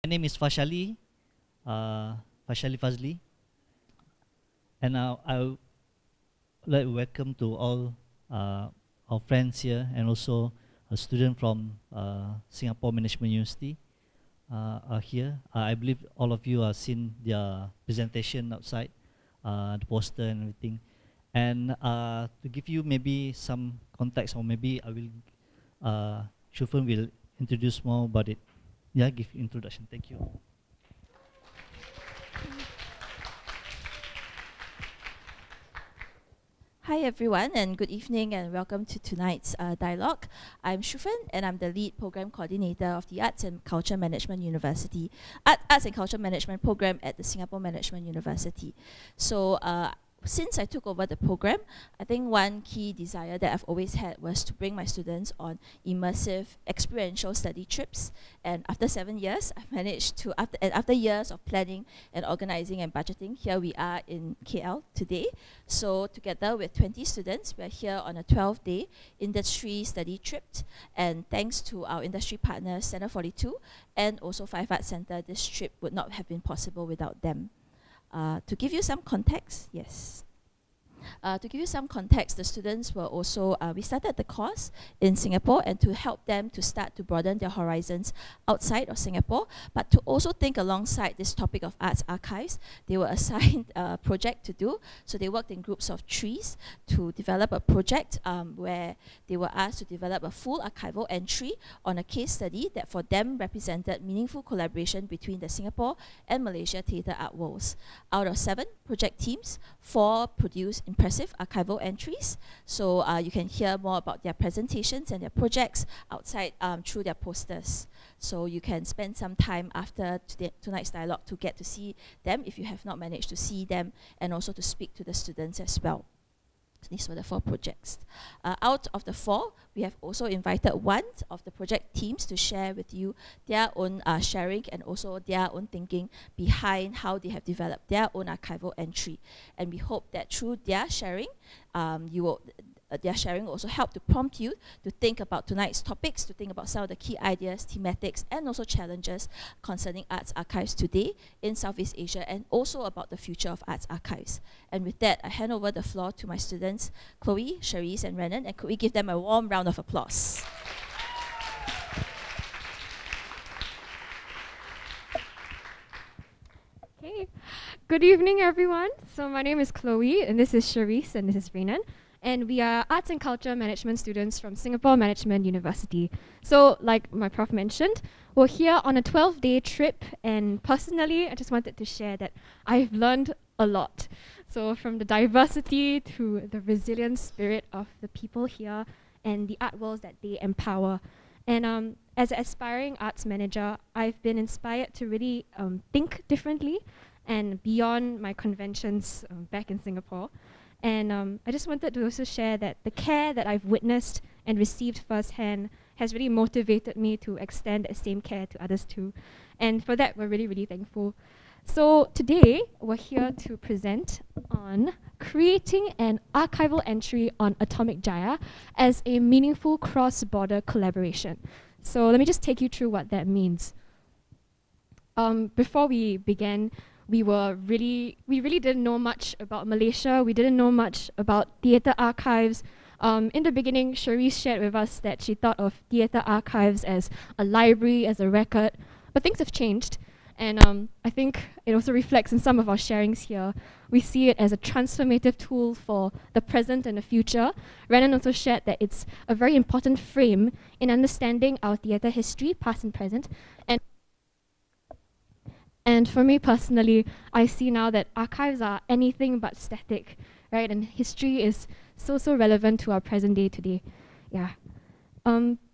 name is Fashali Fazli, and I would like to welcome to all our friends here, and also a student from Singapore Management University are here. I believe all of you have seen their presentation outside, the poster and everything. And to give you maybe some context, or maybe I will, Shufan will introduce more about it. Yeah, give introduction. Thank you. Hi everyone, and good evening, and welcome to tonight's dialogue. I'm Shufan, and I'm the lead program coordinator of the Arts and Culture Management University, Arts and Culture Management program at the Singapore Management University. So since I took over the program, I think one key desire that I've always had was to bring my students on immersive experiential study trips. And after 7 years, I've managed to, after years of planning and organizing and budgeting, here we are in KL today. So together with 20 students, we're here on a 12-day industry study trip. And thanks to our industry partners, Center 42, and also Five Arts Centre, this trip would not have been possible without them. To give you some context, yes. To give you some context, the students were also, we started the course in Singapore, and to help them to start to broaden their horizons outside of Singapore, but to also think alongside this topic of arts archives, they were assigned a project to do. So they worked in groups of 3 to develop a project where they were asked to develop a full archival entry on a case study that for them represented meaningful collaboration between the Singapore and Malaysia theatre art worlds. Out of 7 project teams, 4 produced impressive archival entries. So you can hear more about their presentations and their projects outside through their posters. So you can spend some time after tonight's dialogue to get to see them if you have not managed to see them, and also to speak to the students as well. So these were the 4 projects. Out of the 4, we have also invited one of the project teams to share with you their own sharing and also their own thinking behind how they have developed their own archival entry. And we hope that through their sharing, their sharing will also help to prompt you to think about tonight's topics, to think about some of the key ideas, thematics, and also challenges concerning arts archives today in Southeast Asia, and also about the future of arts archives. And with that, I hand over the floor to my students, Chloe, Cherise, and Renan, and could we give them a warm round of applause? Hey, good evening, everyone. So my name is Chloe, and this is Cherise, and this is Renan. And we are Arts and Culture Management students from Singapore Management University. So, like my prof mentioned, we're here on a 12-day trip, and personally, I just wanted to share that I've learned a lot. So from the diversity to the resilient spirit of the people here and the art worlds that they empower. And as an aspiring arts manager, I've been inspired to really think differently and beyond my conventions back in Singapore. And I just wanted to also share that the care that I've witnessed and received firsthand has really motivated me to extend that same care to others too. And for that, we're really, really thankful. So today, we're here to present on creating an archival entry on Atomic Jaya as a meaningful cross-border collaboration. So let me just take you through what that means. Before we began, we really didn't know much about Malaysia. We didn't know much about theatre archives. In the beginning, Cherise shared with us that she thought of theatre archives as a library, as a record, but things have changed. And I think it also reflects in some of our sharings here. We see it as a transformative tool for the present and the future. Renan also shared that it's a very important frame in understanding our theatre history, past and present. And for me personally, I see now that archives are anything but static, right? And history is so relevant to our present day today. Yeah.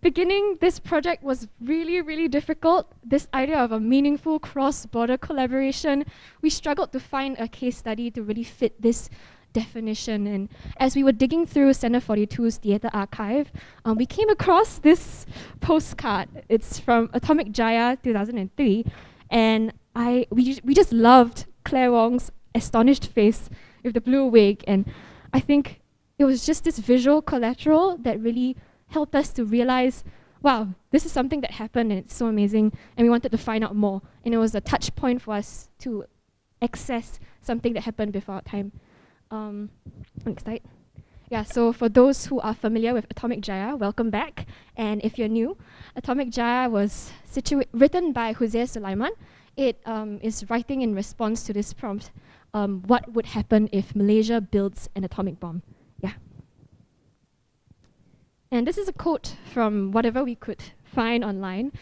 Beginning this project was really difficult. This idea of a meaningful cross-border collaboration, we struggled to find a case study to really fit this definition. And as we were digging through Center 42's theatre archive, we came across this postcard. It's from Atomic Jaya 2003, and we just loved Claire Wong's astonished face with the blue wig, and I think it was just this visual collateral that really helped us to realize wow, this is something that happened and it's so amazing, and we wanted to find out more. And it was a touch point for us to access something that happened before our time. Next slide. Yeah, so for those who are familiar with Atomic Jaya, welcome back. And if you're new, Atomic Jaya was written by Jose Sulaiman. It is writing in response to this prompt, what would happen if Malaysia builds an atomic bomb? Yeah. And this is a quote from whatever we could find online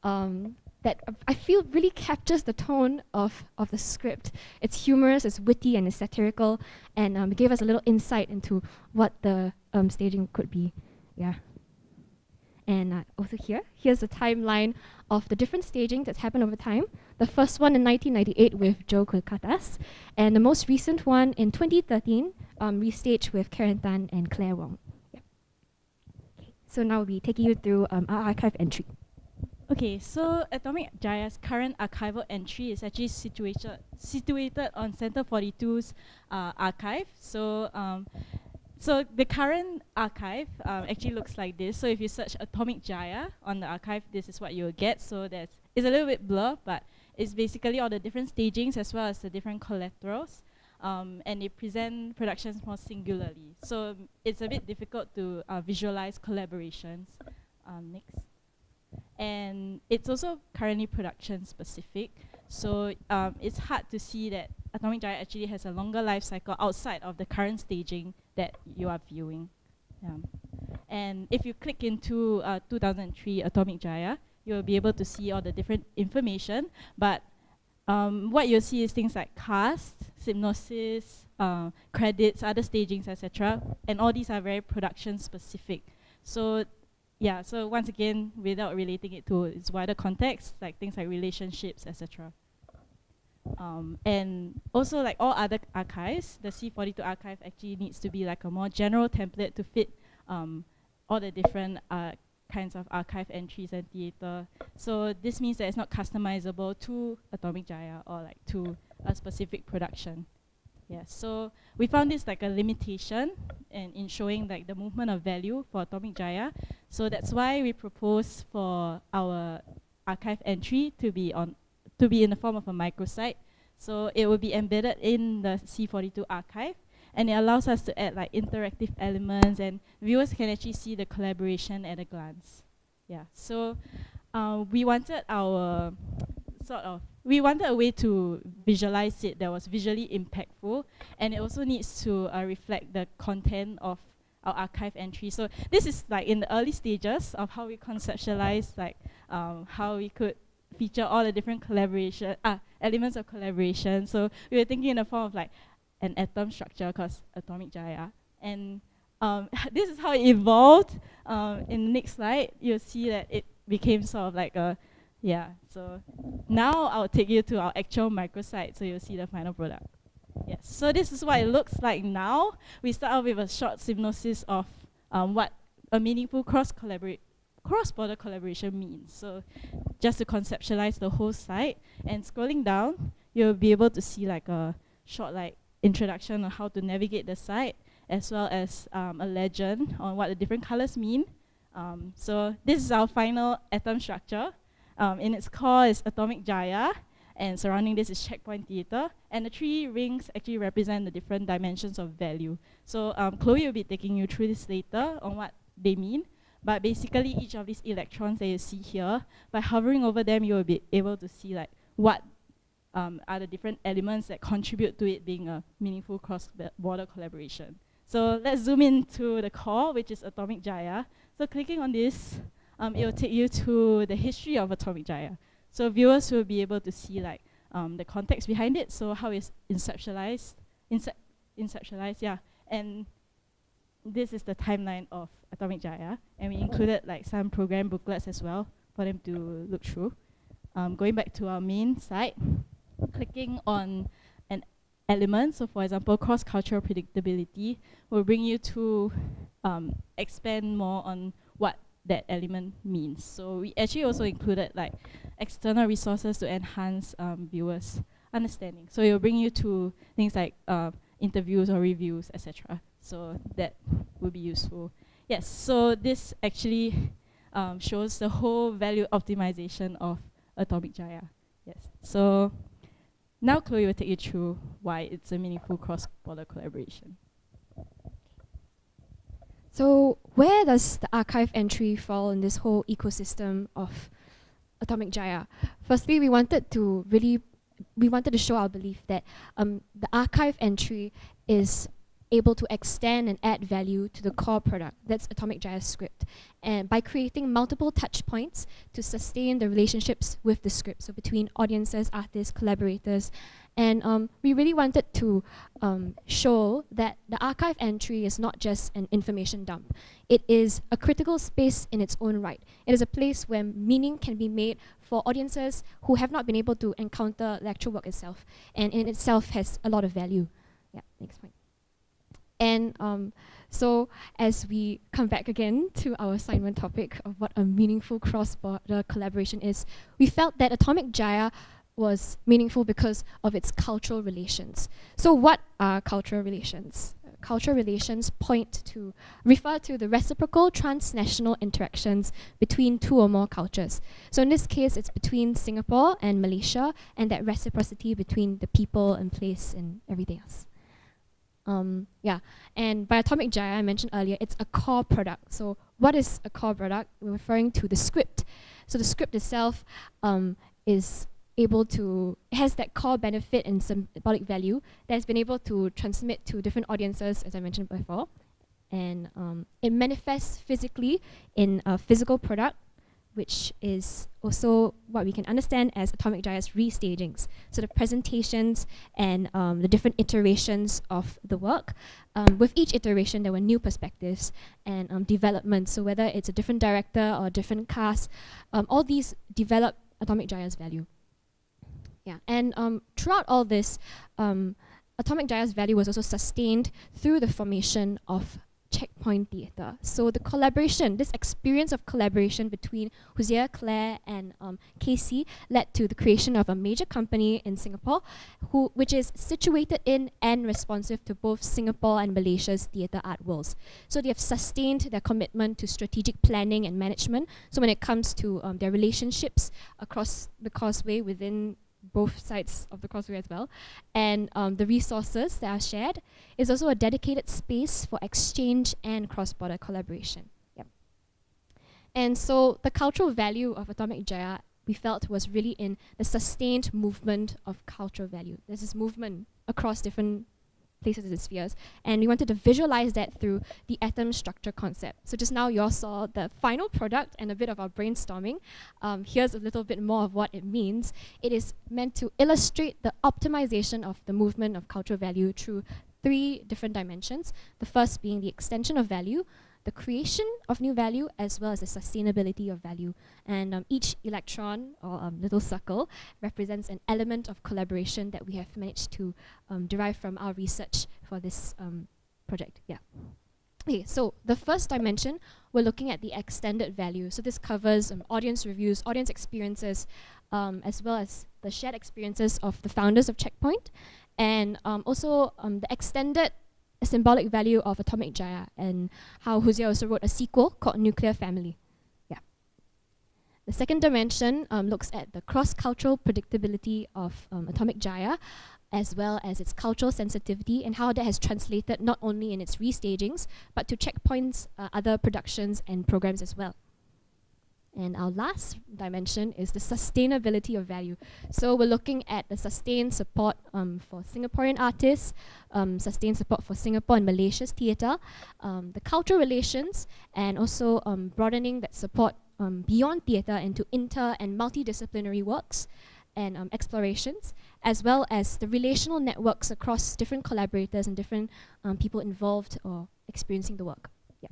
that I feel really captures the tone of the script. It's humorous, it's witty, and it's satirical, and it gave us a little insight into what the staging could be. Yeah. And also here's a timeline of the different staging that's happened over time. The first one in 1998 with Joe Kolkatas, and the most recent one in 2013, restaged with Karen Tan and Claire Wong. Yeah. Okay, so now we'll be taking you through our archive entry. Okay, so Atomic Jaya's current archival entry is actually situated on Center 42's archive. So the current archive actually looks like this. So if you search Atomic Jaya on the archive, this is what you'll get. So it's a little bit blur, but it's basically all the different stagings as well as the different collaterals. And they present productions more singularly. So it's a bit difficult to visualize collaborations. Next. And it's also currently production specific. So it's hard to see that Atomic Jaya actually has a longer life cycle outside of the current staging that you are viewing. And if you click into 2003 Atomic Jaya, you'll be able to see all the different information. But what you'll see is things like cast, synopsis, credits, other stagings, etc. And all these are very production specific. So yeah, so once again, without relating it to its wider context, like things like relationships, etc. And also, like all other archives, the C42 archive actually needs to be like a more general template to fit all the different kinds of archive entries and theatre. So this means that it's not customizable to Atomic Jaya or like to a specific production. Yeah, so we found this like a limitation in showing like the movement of value for Atomic Jaya. So that's why we propose for our archive entry to be in the form of a microsite. So it will be embedded in the C42 archive, and it allows us to add like interactive elements, and viewers can actually see the collaboration at a glance. Yeah, so we wanted a way to visualize it that was visually impactful, and it also needs to reflect the content of our archive entry. So this is like in the early stages of how we conceptualize like how we could feature all the different collaboration elements of collaboration. So we were thinking in the form of like an atom structure called Atomic Jaya, and this is how it evolved. In the next slide, you'll see that it became sort of like a so now I'll take you to our actual microsite, so you'll see the final product. Yes, so this is what it looks like now. We start off with a short synopsis of what a meaningful cross-border collaboration means. So just to conceptualize the whole site, and scrolling down, you'll be able to see like a short like introduction on how to navigate the site, as well as a legend on what the different colors mean. So this is our final atom structure. In its core is Atomic Jaya, and surrounding this is Checkpoint Theatre, and the three rings actually represent the different dimensions of value. So Chloe will be taking you through this later on what they mean, but basically each of these electrons that you see here, by hovering over them, you will be able to see like what are the different elements that contribute to it being a meaningful cross-border collaboration. So let's zoom into the core, which is Atomic Jaya. So clicking on this, it will take you to the history of Atomic Jaya. So viewers will be able to see like the context behind it, so how it's conceptualized, yeah. And this is the timeline of Atomic Jaya, and we included like some program booklets as well for them to look through. Going back to our main site, clicking on an element, so for example, cross-cultural predictability, will bring you to expand more on what that element means. So we actually also included like external resources to enhance viewers' understanding. So it will bring you to things like interviews or reviews, etc. So that will be useful. Yes, so this actually shows the whole value optimization of Atomic Jaya. Yes. So now Chloe will take you through why it's a meaningful cross-border collaboration. So where does the archive entry fall in this whole ecosystem of Atomic Jaya? Firstly, we wanted to show our belief that the archive entry is able to extend and add value to the core product, that's Atomic Jaya's script, and by creating multiple touch points to sustain the relationships with the script, so between audiences, artists, collaborators, and we really wanted to show that the archive entry is not just an information dump. It is a critical space in its own right. It is a place where meaning can be made for audiences who have not been able to encounter the actual work itself, and in itself has a lot of value. Yeah, next point. And so as we come back again to our assignment topic of what a meaningful cross-border collaboration is, we felt that Atomic Jaya was meaningful because of its cultural relations. So what are cultural relations? Cultural relations refer to the reciprocal transnational interactions between two or more cultures. So in this case, it's between Singapore and Malaysia, and that reciprocity between the people and place and everything else. And by Atomic Jaya, I mentioned earlier, it's a core product. So what is a core product? We're referring to the script. So the script itself has that core benefit and symbolic value that has been able to transmit to different audiences, as I mentioned before. And it manifests physically in a physical product, which is also what we can understand as Atomic Jaya's restagings. So the presentations and the different iterations of the work. With each iteration, there were new perspectives and developments. So whether it's a different director or a different cast, all these develop Atomic Jaya's value. Yeah, and throughout all this, Atomic Jaya's value was also sustained through the formation of Checkpoint Theatre. So the collaboration, this experience of collaboration between Hosea, Claire, and Casey led to the creation of a major company in Singapore, which is situated in and responsive to both Singapore and Malaysia's theatre art worlds. So they have sustained their commitment to strategic planning and management. So when it comes to their relationships across the causeway within both sides of the causeway as well, and the resources that are shared is also a dedicated space for exchange and cross-border collaboration. Yep. And so the cultural value of Atomic Jaya, we felt, was really in the sustained movement of cultural value. There's this movement across different places and spheres, and we wanted to visualize that through the atom structure concept. So just now you all saw the final product and a bit of our brainstorming. Here's a little bit more of what it means. It is meant to illustrate the optimization of the movement of cultural value through 3 different dimensions. The first being the extension of value, the creation of new value, as well as the sustainability of value. And each electron or little circle represents an element of collaboration that we have managed to derive from our research for this project. Yeah. Okay, so the first dimension, we're looking at the extended value. So this covers audience reviews, audience experiences, as well as the shared experiences of the founders of Checkpoint, and also the extended symbolic value of Atomic Jaya, and how Hosea also wrote a sequel called Nuclear Family. Yeah. The second dimension looks at the cross-cultural predictability of Atomic Jaya, as well as its cultural sensitivity and how that has translated not only in its restagings, but to Checkpoint's other productions and programs as well. And our last dimension is the sustainability of value. So we're looking at the sustained support for Singaporean artists, sustained support for Singapore and Malaysia's theatre, the cultural relations, and also broadening that support beyond theatre into inter and multidisciplinary works and explorations, as well as the relational networks across different collaborators and different people involved or experiencing the work. Yeah.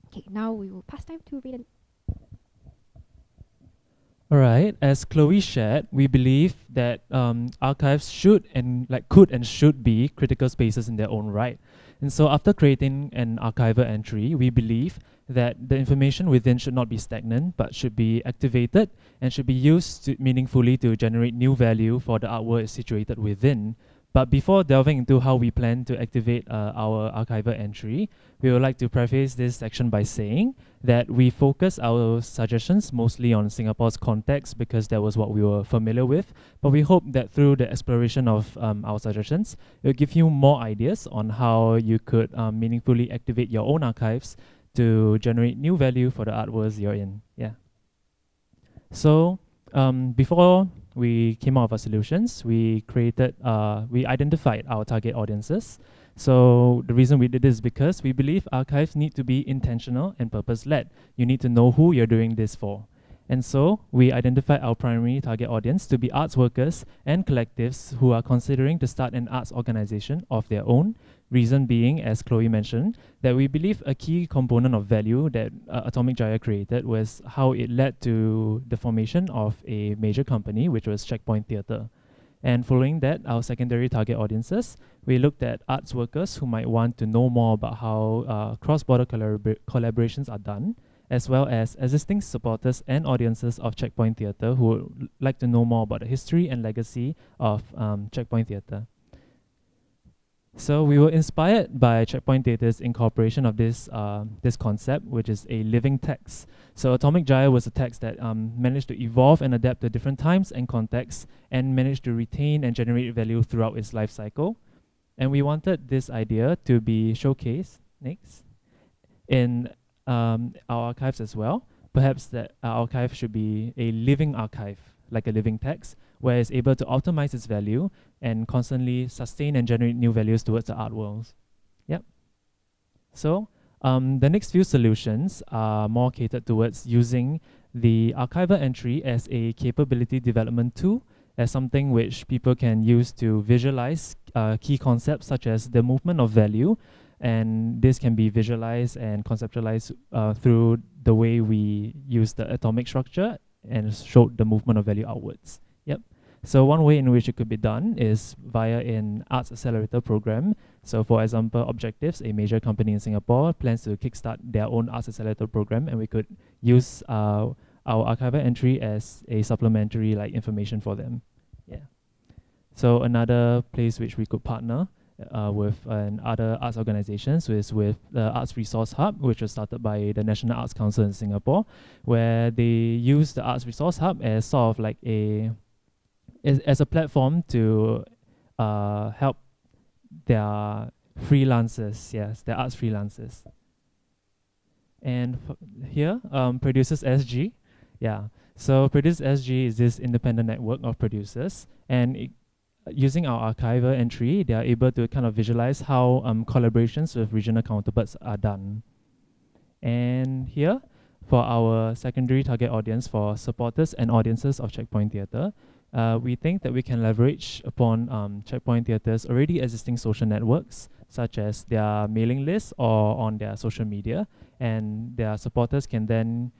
Okay, now we will pass time to Raiden. Alright, as Chloe shared, we believe that archives should and could and should be critical spaces in their own right. And so after creating an archival entry, we believe that the information within should not be stagnant, but should be activated and should be used meaningfully to generate new value for the artwork situated within, But before delving into how we plan to activate our archival entry, we would like to preface this section by saying that we focus our suggestions mostly on Singapore's context because that was what we were familiar with. But we hope that through the exploration of our suggestions, it will give you more ideas on how you could meaningfully activate your own archives to generate new value for the artworks you're in. Yeah. So before we came out of our solutions, we identified our target audiences. So the reason we did this is because we believe archives need to be intentional and purpose-led. You need to know who you're doing this for. And so we identified our primary target audience to be arts workers and collectives who are considering to start an arts organization of their own. Reason being, as Chloe mentioned, that we believe a key component of value that Atomic Jaya created was how it led to the formation of a major company, which was Checkpoint Theatre. And following that, our secondary target audiences, we looked at arts workers who might want to know more about how cross-border collaborations are done, as well as existing supporters and audiences of Checkpoint Theatre who would like to know more about the history and legacy of Checkpoint Theatre. So we were inspired by Checkpoint Theatre's incorporation of this concept, which is a living text. So Atomic Jaya was a text that managed to evolve and adapt to different times and contexts and managed to retain and generate value throughout its life cycle. And we wanted this idea to be showcased in our archives as well. Perhaps that our archive should be a living archive, like a living text, where it's able to optimize its value and constantly sustain and generate new values towards the art worlds. Yep. So the next few solutions are more catered towards using the archival entry as a capability development tool, as something which people can use to visualize key concepts such as the movement of value, and this can be visualized and conceptualized through the way we use the atomic structure and showed the movement of value outwards. Yep. So one way in which it could be done is via an arts accelerator program. So for example, Objectives, a major company in Singapore, plans to kickstart their own arts accelerator program, and we could use our archival entry as a supplementary information for them. Yeah. So another place which we could partner with other arts organizations is with the Arts Resource Hub, which was started by the National Arts Council in Singapore, where they use the Arts Resource Hub as sort of like as a platform to help their freelancers, their arts freelancers. And here, Producers SG, so Producers SG is this independent network of producers, and using our archival entry, they are able to kind of visualize how collaborations with regional counterparts are done. And here, for our secondary target audience for supporters and audiences of Checkpoint Theatre, we think that we can leverage upon Checkpoint Theatre's already existing social networks, such as their mailing lists or on their social media, and their supporters can then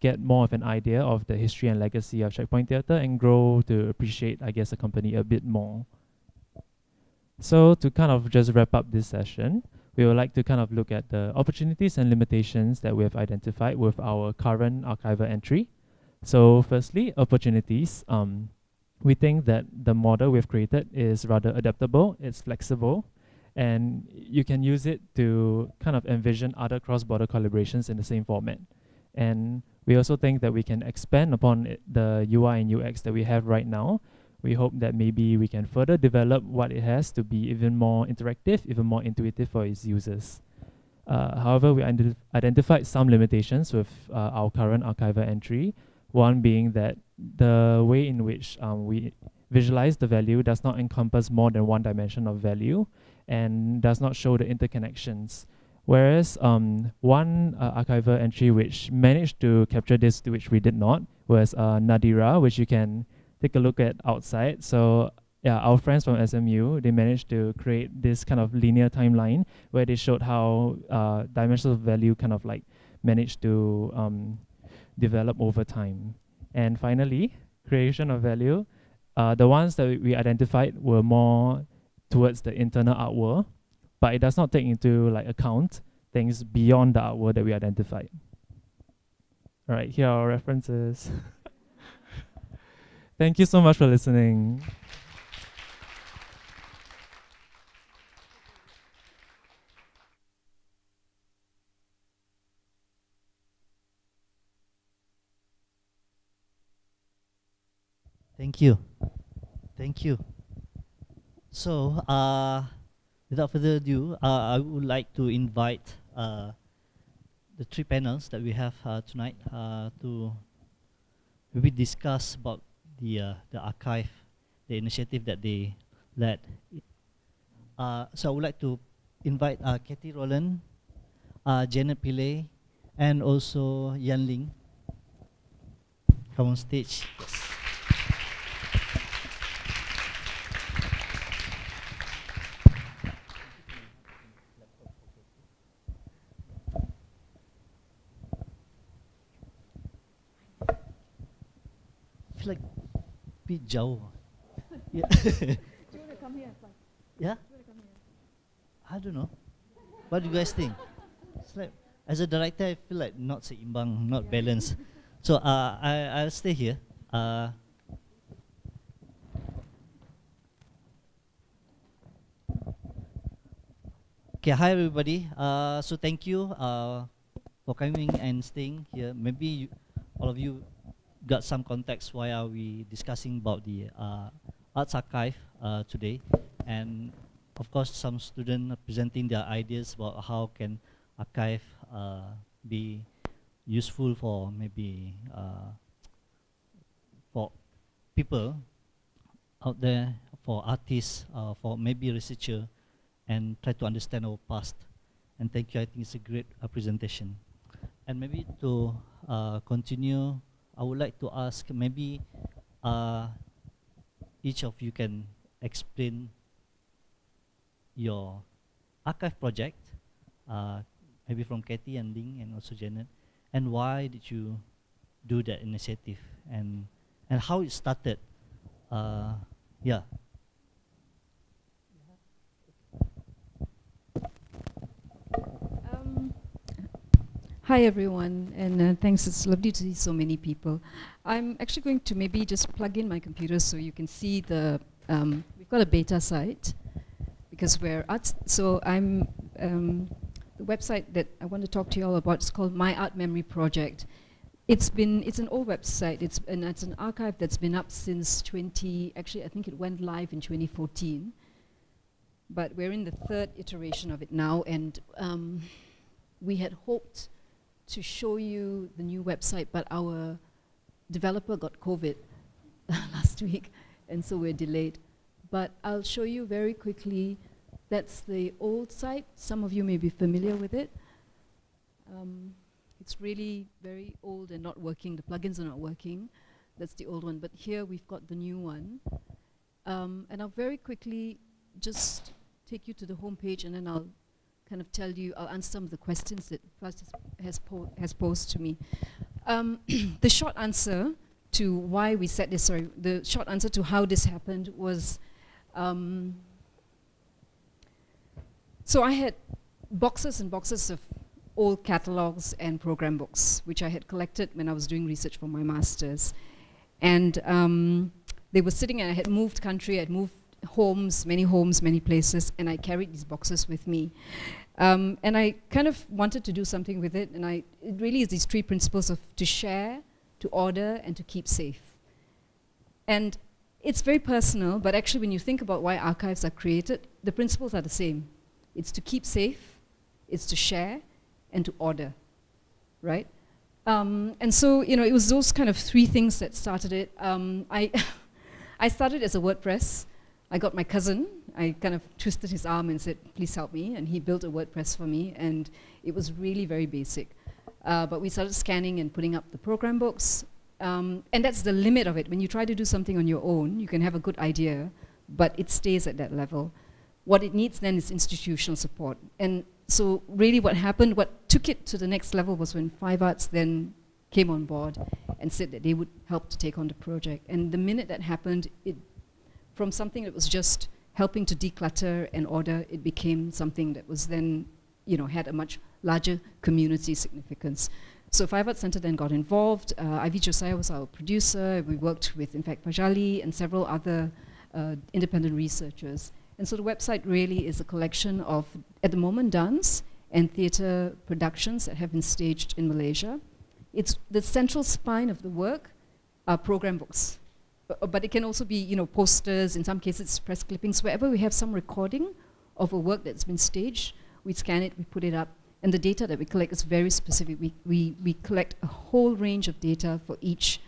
get more of an idea of the history and legacy of Checkpoint Theatre and grow to appreciate, I guess, the company a bit more. So to kind of just wrap up this session, we would like to kind of look at the opportunities and limitations that we have identified with our current archival entry. So firstly, opportunities. We think that the model we've created is rather adaptable, it's flexible, and you can use it to kind of envision other cross-border collaborations in the same format. And we also think that we can expand upon the UI and UX that we have right now. We hope that maybe we can further develop what it has to be even more interactive, even more intuitive for its users. However, we identified some limitations with our current archival entry. One being that the way in which we visualize the value does not encompass more than one dimension of value and does not show the interconnections. Whereas one archival entry which managed to capture this, which we did not, was Nadira, which you can take a look at outside. So yeah, our friends from SMU, they managed to create this kind of linear timeline where they showed how dimensions of value kind of like managed to develop over time. And finally, creation of value. The ones that we identified were more towards the internal art world, but it does not take into account things beyond the art world that we identified. All right, here are our references. Thank you so much for listening. Thank you. Thank you. So, without further ado, I would like to invite the three panels that we have tonight to maybe discuss about the archive, the initiative that they led. So I would like to invite Kathy Roland, Janet Pillay, and also Yan Ling. Come on stage. Yes. I feel like a bit jauh. Yeah. Do you want to come here? Yeah? I don't know. What do you guys think? It's like, as a director, I feel like not seimbang, not balanced. So I'll stay here. Okay, hi everybody. So thank you for coming and staying here. Maybe all of you got some context why are we discussing about the Arts Archive today. And of course, some students presenting their ideas about how can archive be useful for maybe for people out there, for artists, for maybe researcher, and try to understand our past. And thank you, I think it's a great presentation. And maybe to continue, I would like to ask maybe each of you can explain your archive project, maybe from Kathy and Ling and also Janet, and why did you do that initiative and how it started. Yeah. Hi everyone, and thanks. It's lovely to see so many people. I'm actually going to maybe just plug in my computer so you can see the. We've got a beta site because we're arts. So I'm the website that I want to talk to you all about is called My Art Memory Project. It's an old website. It's an archive that's been up since 20. Actually, I think it went live in 2014. But we're in the third iteration of it now, and we had hoped to show you the new website, but our developer got COVID last week, and so we're delayed. But I'll show you very quickly. That's the old site. Some of you may be familiar with it. It's really very old and not working. The plugins are not working. That's the old one. But here we've got the new one. And I'll very quickly just take you to the home page, and then I'll kind of tell you, I'll answer some of the questions that Fast has posed to me. The short answer to why we set this, the short answer to how this happened was, so I had boxes and boxes of old catalogs and program books, which I had collected when I was doing research for my master's. And they were sitting, and I had moved country, I'd moved homes, many places, and I carried these boxes with me. And I kind of wanted to do something with it, and it really is these three principles of to share, to order, and to keep safe. And it's very personal, but actually when you think about why archives are created, the principles are the same. It's to keep safe, it's to share, and to order, right? And so, it was those kind of three things that started it. I started as a WordPress. I got my cousin, I kind of twisted his arm and said, please help me, and he built a WordPress for me, and it was really very basic. But we started scanning and putting up the program books, and that's the limit of it. When you try to do something on your own, you can have a good idea, but it stays at that level. What it needs then is institutional support. And so really what happened, what took it to the next level was when Five Arts then came on board and said that they would help to take on the project. And the minute that happened, from something that was just helping to declutter and order, it became something that was then, had a much larger community significance. So Five Arts Centre then got involved. Ivy Josiah was our producer. We worked with, in fact, Pajali and several other independent researchers. And so the website really is a collection of, at the moment, dance and theatre productions that have been staged in Malaysia. It's the central spine of the work are program books. but it can also be, you know, posters, in some cases press clippings, wherever we have some recording of a work that's been staged, we scan it, we put it up, and the data that we collect is very specific. We collect a whole range of data for each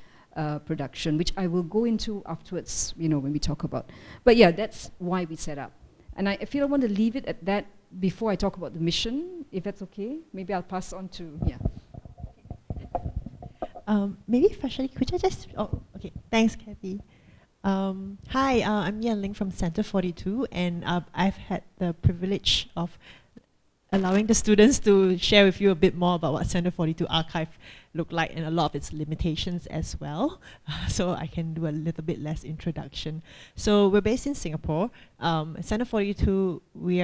production, which I will go into afterwards, you know, when we talk about. But yeah, that's why we set up. And I feel I want to leave it at that before I talk about the mission, if that's okay. Maybe I'll pass on to, yeah. Maybe firstly, could you just, okay, thanks Kathy. Hi, I'm Yan Ling from Center 42, and I've had the privilege of allowing the students to share with you a bit more about what Center 42 Archive look like and a lot of its limitations as well. So I can do a little bit less introduction. So we're based in Singapore. Center 42, we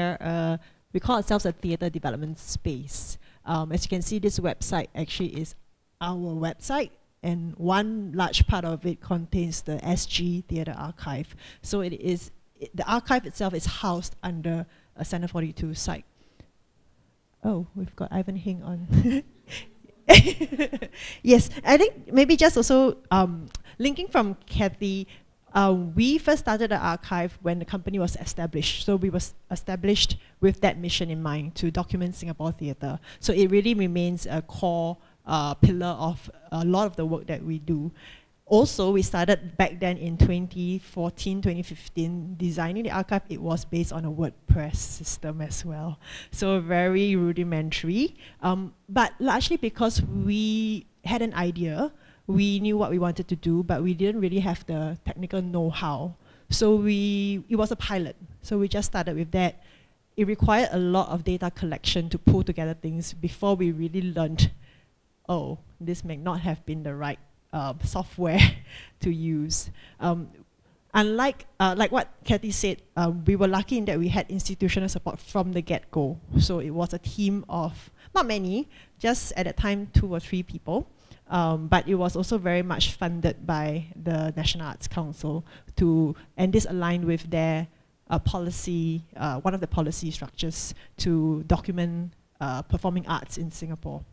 call ourselves a theatre development space. As you can see, this website actually is our website, and one large part of it contains the SG Theatre Archive. So it is, the archive itself is housed under a Center 42 site. Oh, we've got Ivan Hing on. Yes, I think maybe just also linking from Kathy, we first started the archive when the company was established. So we was established with that mission in mind, to document Singapore theatre. So it really remains a core pillar of a lot of the work that we do. Also, we started back then in 2014, 2015, designing the archive. It was based on a WordPress system as well. So very rudimentary, but largely because we had an idea, we knew what we wanted to do, but we didn't really have the technical know-how. So it was a pilot. So we just started with that. It required a lot of data collection to pull together things before we really learned, oh, this may not have been the right software to use. Unlike like what Kathy said, we were lucky in that we had institutional support from the get-go. So it was a team of, not many, just at that time 2 or 3 people. But it was also very much funded by the National Arts Council and this aligned with their policy, one of the policy structures to document performing arts in Singapore.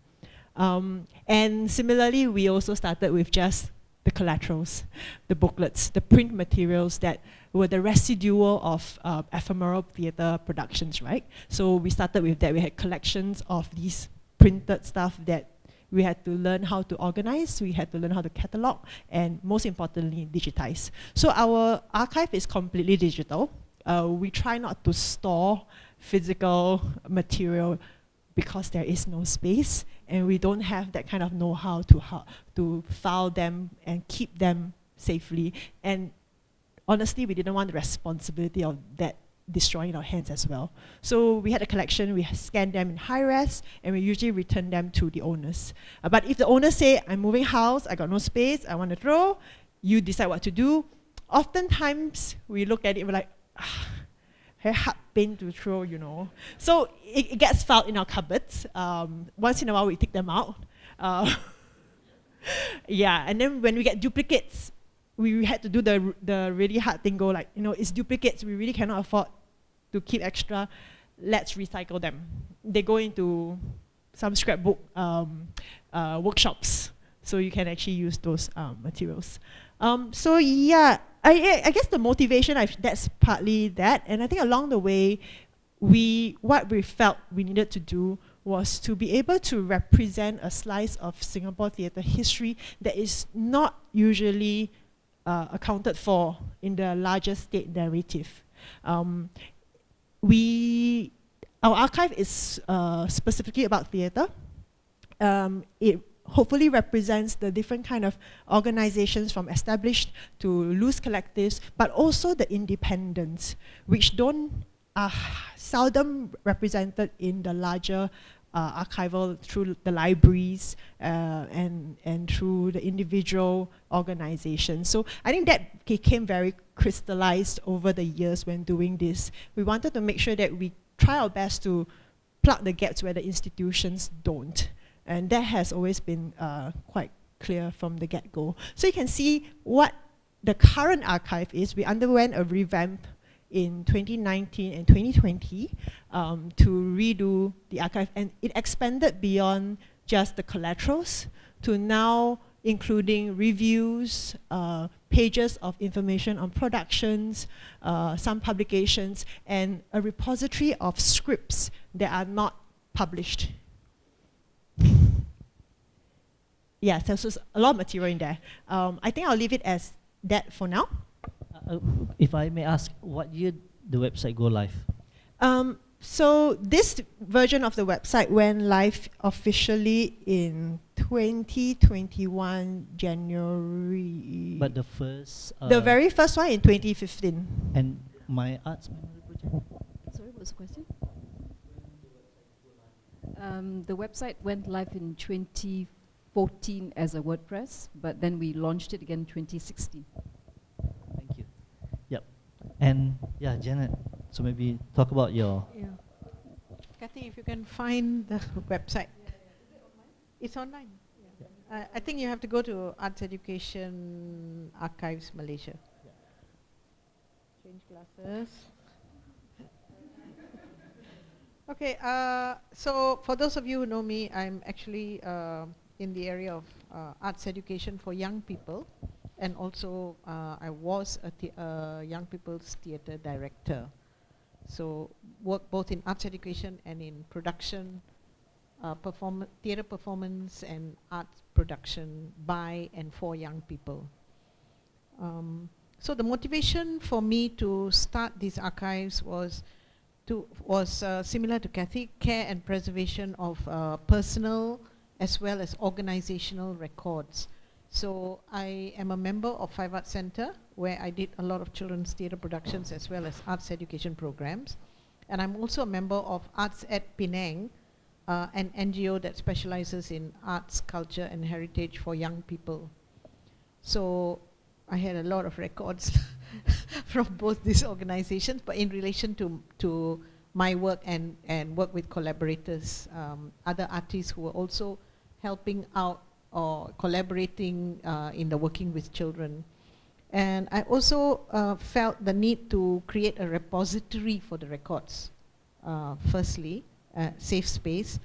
And similarly, we also started with just the collaterals, the booklets, the print materials that were the residual of ephemeral theatre productions, right? So we started with that. We had collections of these printed stuff that we had to learn how to organize, we had to learn how to catalog, and most importantly, digitize. So our archive is completely digital. We try not to store physical material because there is no space, and we don't have that kind of know-how to file them and keep them safely. And honestly, we didn't want the responsibility of that destroying our hands as well. So we had a collection, we scanned them in high res, and we usually return them to the owners. But if the owners say, I'm moving house, I got no space, I want to throw, you decide what to do. Oftentimes, we look at it, we're like, very hard pain to throw, you know. So it gets filed in our cupboards. Once in a while, we take them out. Yeah, and then when we get duplicates, we had to do the really hard thing, go like, you know, it's duplicates, we really cannot afford to keep extra, let's recycle them. They go into some scrapbook workshops, so you can actually use those materials. So yeah, I guess the motivation, that's partly that, and I think along the way, what we felt we needed to do was to be able to represent a slice of Singapore theatre history that is not usually accounted for in the larger state narrative. Our archive is specifically about theatre. It hopefully represents the different kind of organizations from established to loose collectives, but also the independents, which are seldom represented in the larger archival through the libraries and through the individual organizations. So I think that became very crystallized over the years when doing this. We wanted to make sure that we try our best to plug the gaps where the institutions don't. And that has always been quite clear from the get-go. So you can see what the current archive is. We underwent a revamp in 2019 and 2020 to redo the archive, and it expanded beyond just the collaterals to now including reviews, pages of information on productions, some publications, and a repository of scripts that are not published. Yeah, so there's a lot of material in there. I think I'll leave it as that for now. If I may ask, what year the website go live? So this version of the website went live officially in 2021 January. But the first... the very first one in 2015. And my arts memory project? Sorry, what was the question? The website went live in 2014 as a WordPress, but then we launched it again in 2016. Thank you. Yep. And yeah, Janet, so maybe talk about your... Yeah. Kathy, if you can find the website. It's online. Yeah. I think you have to go to Arts Education Archives Malaysia. Change glasses. Okay, so for those of you who know me, I'm actually in the area of arts education for young people, and also I was a young people's theatre director. So work both in arts education and in production, theatre performance and arts production by and for young people. So the motivation for me to start these archives was similar to Kathy, care and preservation of personal as well as organizational records. So I am a member of Five Arts Centre, where I did a lot of children's theatre productions as well as arts education programs. And I'm also a member of Arts at Penang, an NGO that specializes in arts, culture and heritage for young people. So I had a lot of records from both these organizations, but in relation to my work and work with collaborators, other artists who were also helping out or collaborating in the working with children. And I also felt the need to create a repository for the records, firstly, safe space.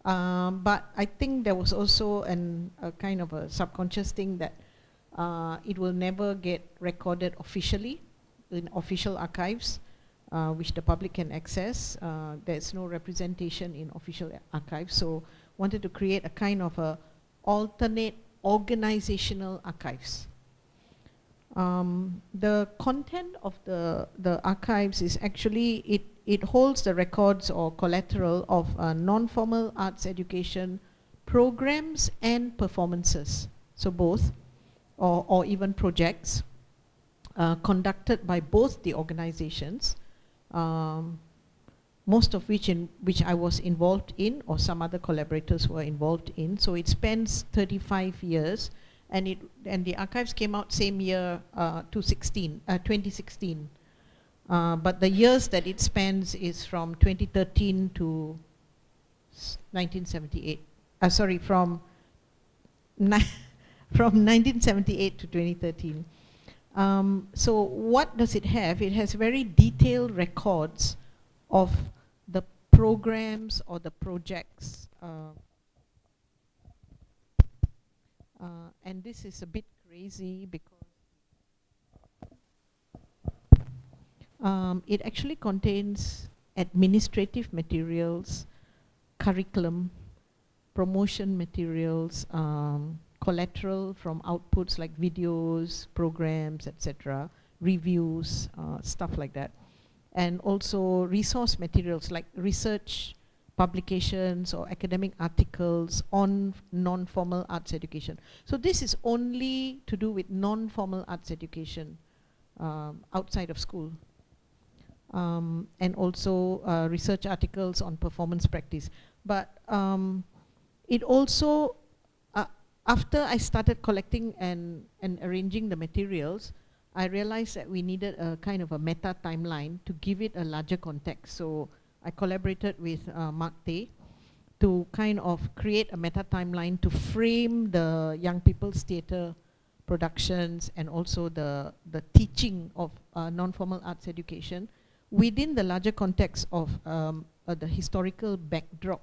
But I think there was also a kind of a subconscious thing that it will never get recorded officially in official archives, which the public can access. There's no representation in official archives, so wanted to create a kind of a alternate organizational archives. The content of the archives is actually, it holds the records or collateral of non-formal arts education programs and performances, so both, or even projects conducted by both the organizations, most of which I was involved in, or some other collaborators were involved in. So it spans 35 years, and the archives came out same year, 2016. But the years that it spans is from 2013 to 1978. Sorry, from 1978 to 2013. So what does it have? It has very detailed records of the programs or the projects. And this is a bit crazy because it actually contains administrative materials, curriculum, promotion materials, collateral from outputs like videos, programs, etc., reviews, stuff like that. And also resource materials like research publications or academic articles on non-formal arts education. So this is only to do with non-formal arts education outside of school. And also research articles on performance practice. But it also, after I started collecting and arranging the materials, I realized that we needed a kind of a meta timeline to give it a larger context. So I collaborated with Mark Tay to kind of create a meta timeline to frame the young people's theatre productions and also the teaching of non-formal arts education within the larger context of the historical backdrop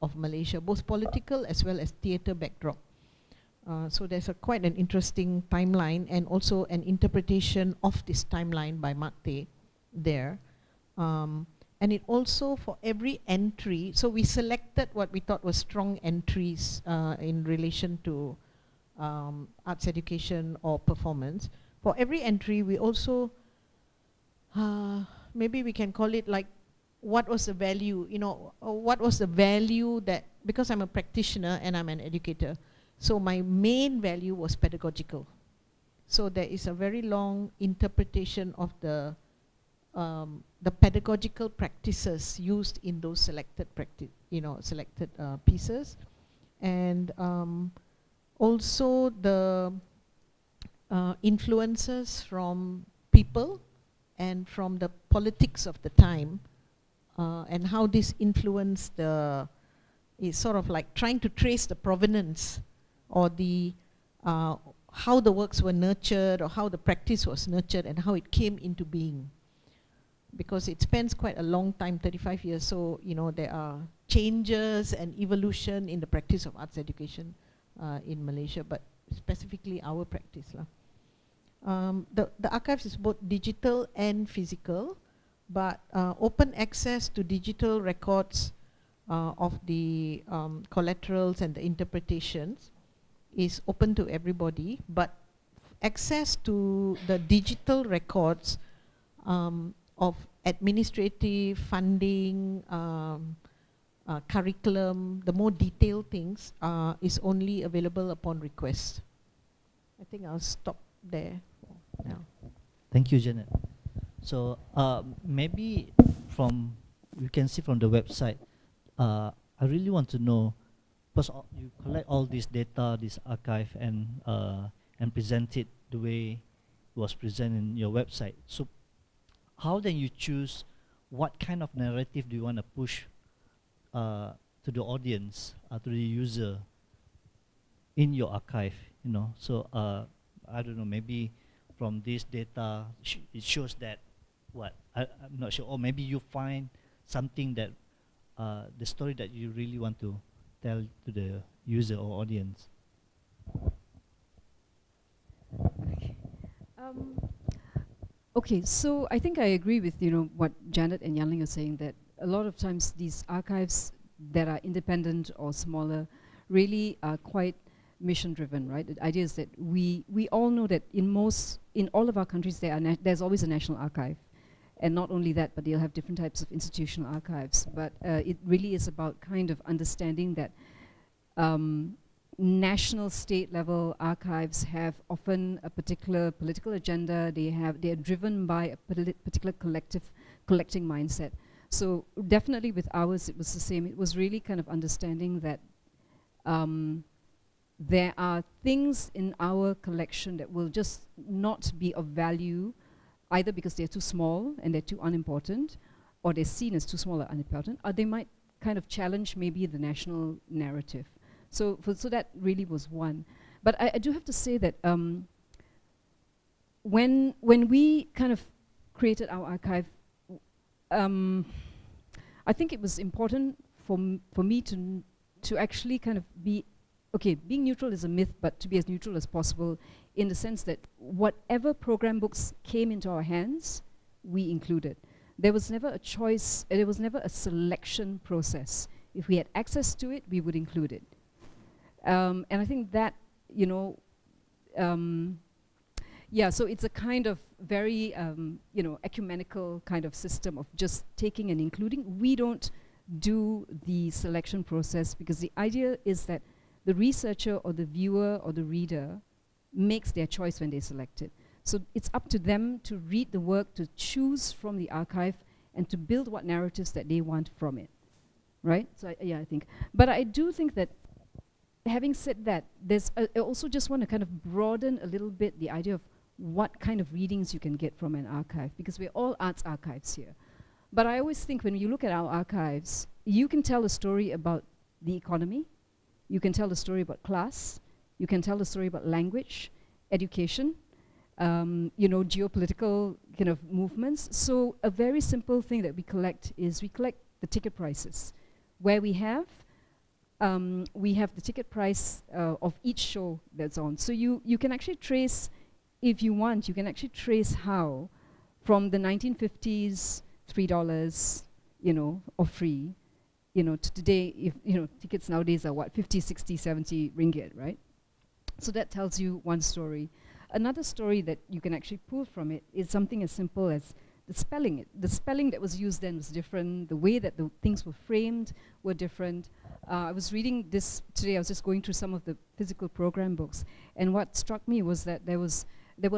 of Malaysia, both political as well as theatre backdrop. So there's quite an interesting timeline and also an interpretation of this timeline by Mate there. And it also, for every entry, so we selected what we thought were strong entries in relation to arts education or performance. For every entry, we also, maybe we can call it like, what was the value, what was the value that, because I'm a practitioner and I'm an educator, so my main value was pedagogical. So there is a very long interpretation of the pedagogical practices used in those selected pieces, and also the influences from people and from the politics of the time, and how this influenced is sort of like trying to trace the provenance or the how the works were nurtured or how the practice was nurtured and how it came into being. Because it spans quite a long time, 35 years, so there are changes and evolution in the practice of arts education in Malaysia, but specifically our practice. The archives is both digital and physical, but open access to digital records of the collaterals and the interpretations is open to everybody, but access to the digital records of administrative, funding, curriculum, the more detailed things is only available upon request. I think I'll stop there for now. Thank you, Janet. So maybe you can see from the website, I really want to know, because you collect all this data, this archive, and present it the way it was presented in your website. So how then you choose what kind of narrative do you want to push to the audience, to the user in your archive, So I don't know, maybe from this data, it shows that what? I'm not sure. Or maybe you find something that, the story that you really want to tell to the user or audience. Okay, so I think I agree with what Janet and Yanling are saying, that a lot of times these archives that are independent or smaller really are quite mission driven, right? The idea is that we all know that in all of our countries there's always a national archive, and not only that, but they'll have different types of institutional archives. But it really is about kind of understanding that national state level archives have often a particular political agenda. They are driven by a particular collecting mindset. So definitely with ours it was the same. It was really kind of understanding that there are things in our collection that will just not be of value, either because they're too small and they're too unimportant, or they're seen as too small or unimportant, or they might kind of challenge maybe the national narrative. So that really was one. But I do have to say that when we kind of created our archive, I think it was important for me to actually kind of be, okay, being neutral is a myth, but to be as neutral as possible, in the sense that whatever program books came into our hands, we included. There was never a choice, there was never a selection process. If we had access to it, we would include it. And I think that, yeah, so it's a kind of very, ecumenical kind of system of just taking and including. We don't do the selection process, because the idea is that the researcher or the viewer or the reader makes their choice when they select it. So it's up to them to read the work, to choose from the archive, and to build what narratives that they want from it, right? So yeah, I think. But I do think that, having said that, I also just want to kind of broaden a little bit the idea of what kind of readings you can get from an archive, because we're all arts archives here. But I always think when you look at our archives, you can tell a story about the economy, you can tell a story about class, you can tell a story about language, education, geopolitical kind of movements. So a very simple thing that we collect is we collect the ticket prices, where we have we have the ticket price of each show that's on. So you can actually trace, if you want, you can actually trace how from the 1950s, $3, you know, or free, you know, to today, if, you know, tickets nowadays are what, 50, 60, 70 ringgit, right? So that tells you one story. Another story that you can actually pull from it is something as simple as the spelling. The spelling that was used then was different. The way that the things were framed were different. I was reading this today. I was just going through some of the physical program books, and what struck me was that there were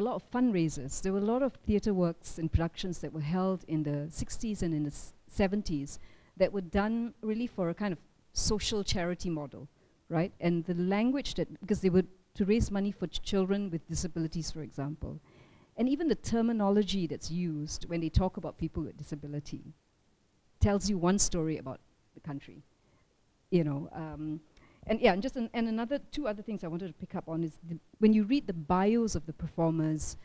a lot of fundraisers. There were a lot of theatre works and productions that were held in the 60s and in the 70s that were done really for a kind of social charity model, right? And the language that, because they were to raise money for children with disabilities, for example. And even the terminology that's used when they talk about people with disability tells you one story about the country, you know. And yeah, and another two other things I wanted to pick up on is when you read the bios of the performers.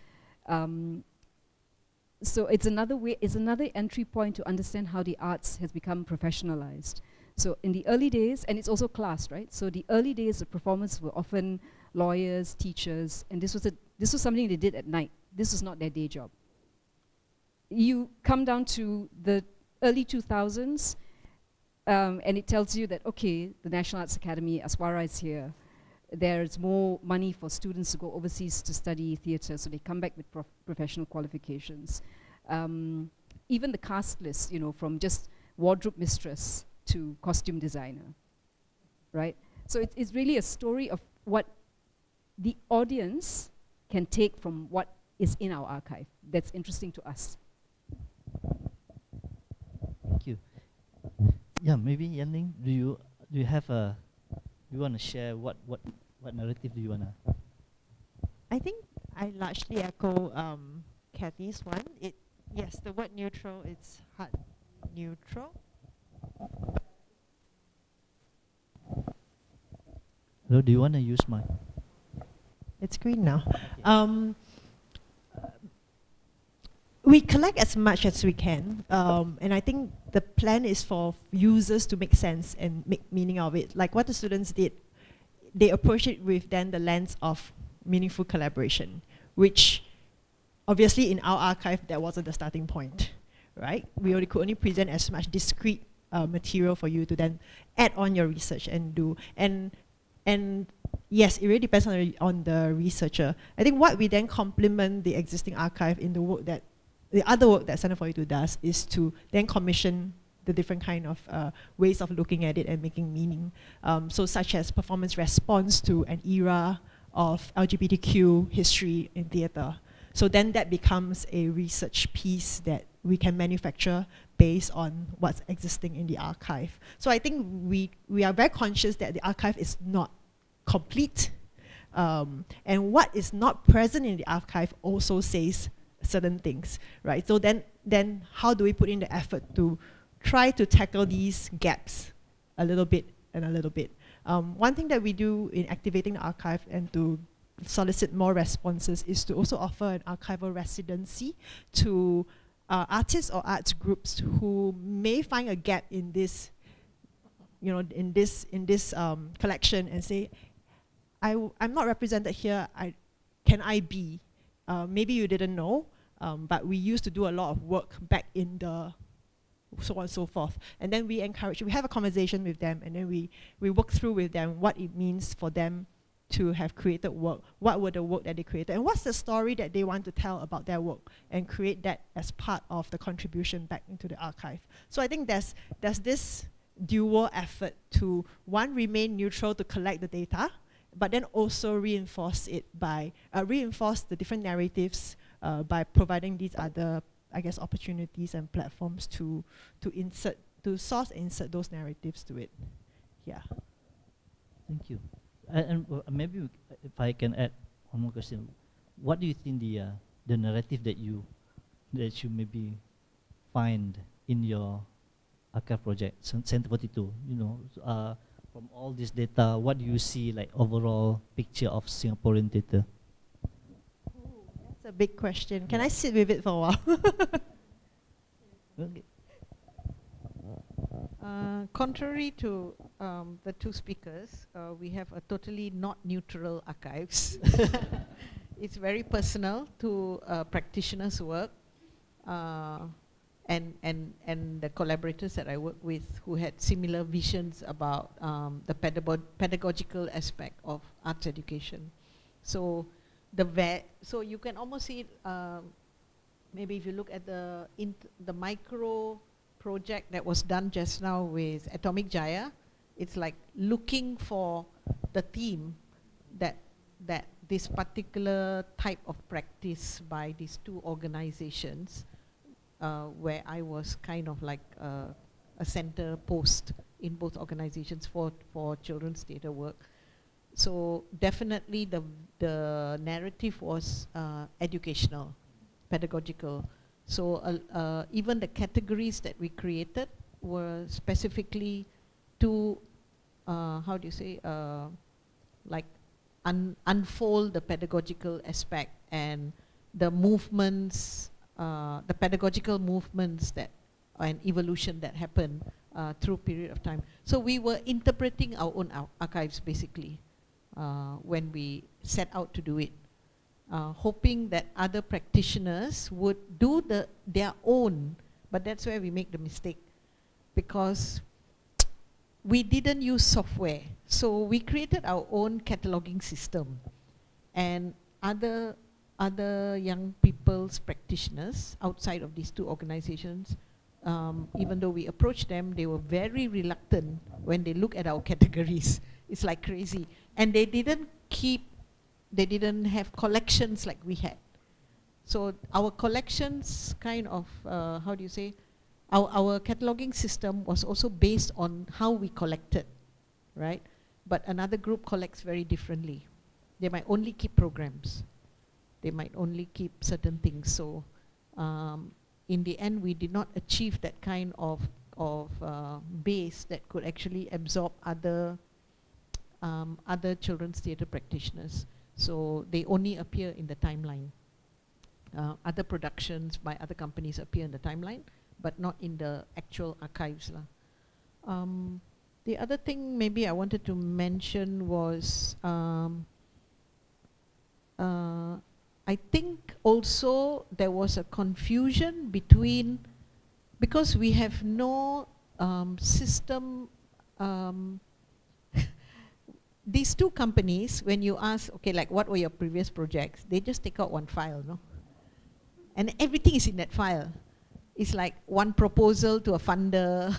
So it's another entry point to understand how the arts has become professionalized. So in the early days, and it's also classed, right? So the early days, the performers were often lawyers, teachers, and this was something they did at night. This was not their day job. You come down to the early 2000s, and it tells you that, okay, the National Arts Academy, Aswara is here. There's more money for students to go overseas to study theatre, so they come back with professional qualifications. Even the cast list, you know, from just wardrobe mistress to costume designer, right? So it's really a story of what the audience can take from what is in our archive that's interesting to us. Thank you. Yeah, maybe Yan-Ling, do you have a, you want to share what narrative do you want to? I think I largely echo Kathy's one. Yes, the word neutral, it's hard neutral. Hello, do you want to use my? It's green now. We collect as much as we can, and I think the plan is for users to make sense and make meaning of it. Like what the students did, they approach it with then the lens of meaningful collaboration, which obviously in our archive, that wasn't the starting point, right? We could only present as much discrete material for you to then add on your research and do. And yes, it really depends on the researcher. I think what we then complement the existing archive in the work that, the other work that Center for You does is to then commission the different kind of ways of looking at it and making meaning. So such as performance response to an era of LGBTQ history in theatre. So then that becomes a research piece that we can manufacture based on what's existing in the archive. So I think we are very conscious that the archive is not complete. And what is not present in the archive also says certain things, right? So then how do we put in the effort to try to tackle these gaps a little bit and a little bit? One thing that we do in activating the archive and to solicit more responses is to also offer an archival residency to artists or arts groups who may find a gap in this, you know, in this collection and say, I'm not represented here. Can I be? Maybe you didn't know, but we used to do a lot of work back in the so on and so forth. And then we have a conversation with them, and then we work through with them what it means for them to have created work, what were the work that they created, and what's the story that they want to tell about their work, and create that as part of the contribution back into the archive. So I think there's this dual effort to, one, remain neutral to collect the data, but then also reinforce it by, reinforce the different narratives by providing these other, I guess, opportunities and platforms to source and insert those narratives to it. Yeah. Thank you. And maybe if I can add one more question, what do you think the narrative that you maybe find in your archive project, Center 42? You know, from all this data, what do you see like overall picture of Singaporean theatre? That's a big question. Can I sit with it for a while? Okay. Contrary to the two speakers, we have a totally not neutral archives. It's very personal to practitioners' work, and the collaborators that I work with who had similar visions about the pedagogical aspect of arts education. So so you can almost see it, maybe if you look at the micro project that was done just now with Atomic Jaya, it's like looking for the theme that this particular type of practice by these two organizations, where I was kind of like a center post in both organizations for children's theatre work. So definitely the narrative was educational, pedagogical. So even the categories that we created were specifically to, how do you say, like unfold the pedagogical aspect and the movements, the pedagogical movements that and evolution that happen through period of time. So we were interpreting our own archives basically when we set out to do it, hoping that other practitioners would do their own, but that's where we make the mistake, because we didn't use software. So we created our own cataloging system, and other young people's practitioners outside of these two organizations, even though we approached them, they were very reluctant when they look at our categories. It's like crazy. And they didn't have collections like we had. So our collections kind of, how do you say, our cataloging system was also based on how we collected, right? But another group collects very differently. They might only keep programs. They might only keep certain things. So in the end, we did not achieve that kind of base that could actually absorb other children's theatre practitioners. So they only appear in the timeline. Other productions by other companies appear in the timeline, but not in the actual archives. The other thing maybe I wanted to mention was, I think also there was a confusion between, because we have no system. These two companies, when you ask, okay, like what were your previous projects, they just take out one file, no? And everything is in that file. It's like one proposal to a funder,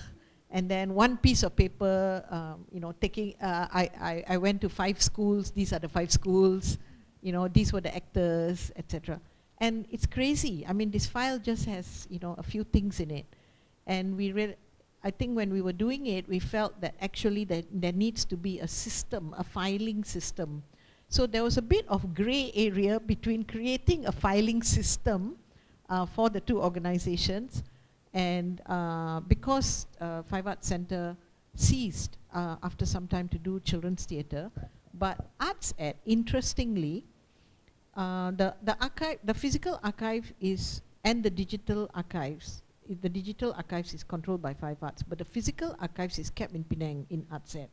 and then one piece of paper, you know, taking, I went to 5 schools, these are the 5 schools, you know, these were the actors, etc. And it's crazy. I mean, this file just has, you know, a few things in it. And I think when we were doing it, we felt that actually there needs to be a system, a filing system. So there was a bit of gray area between creating a filing system for the two organizations, and because Five Arts Centre ceased after some time to do children's theatre, but ArtsEd, interestingly, the physical archive is, and the digital archives, the digital archives is controlled by Five Arts, but the physical archives is kept in Penang in ArtsEd.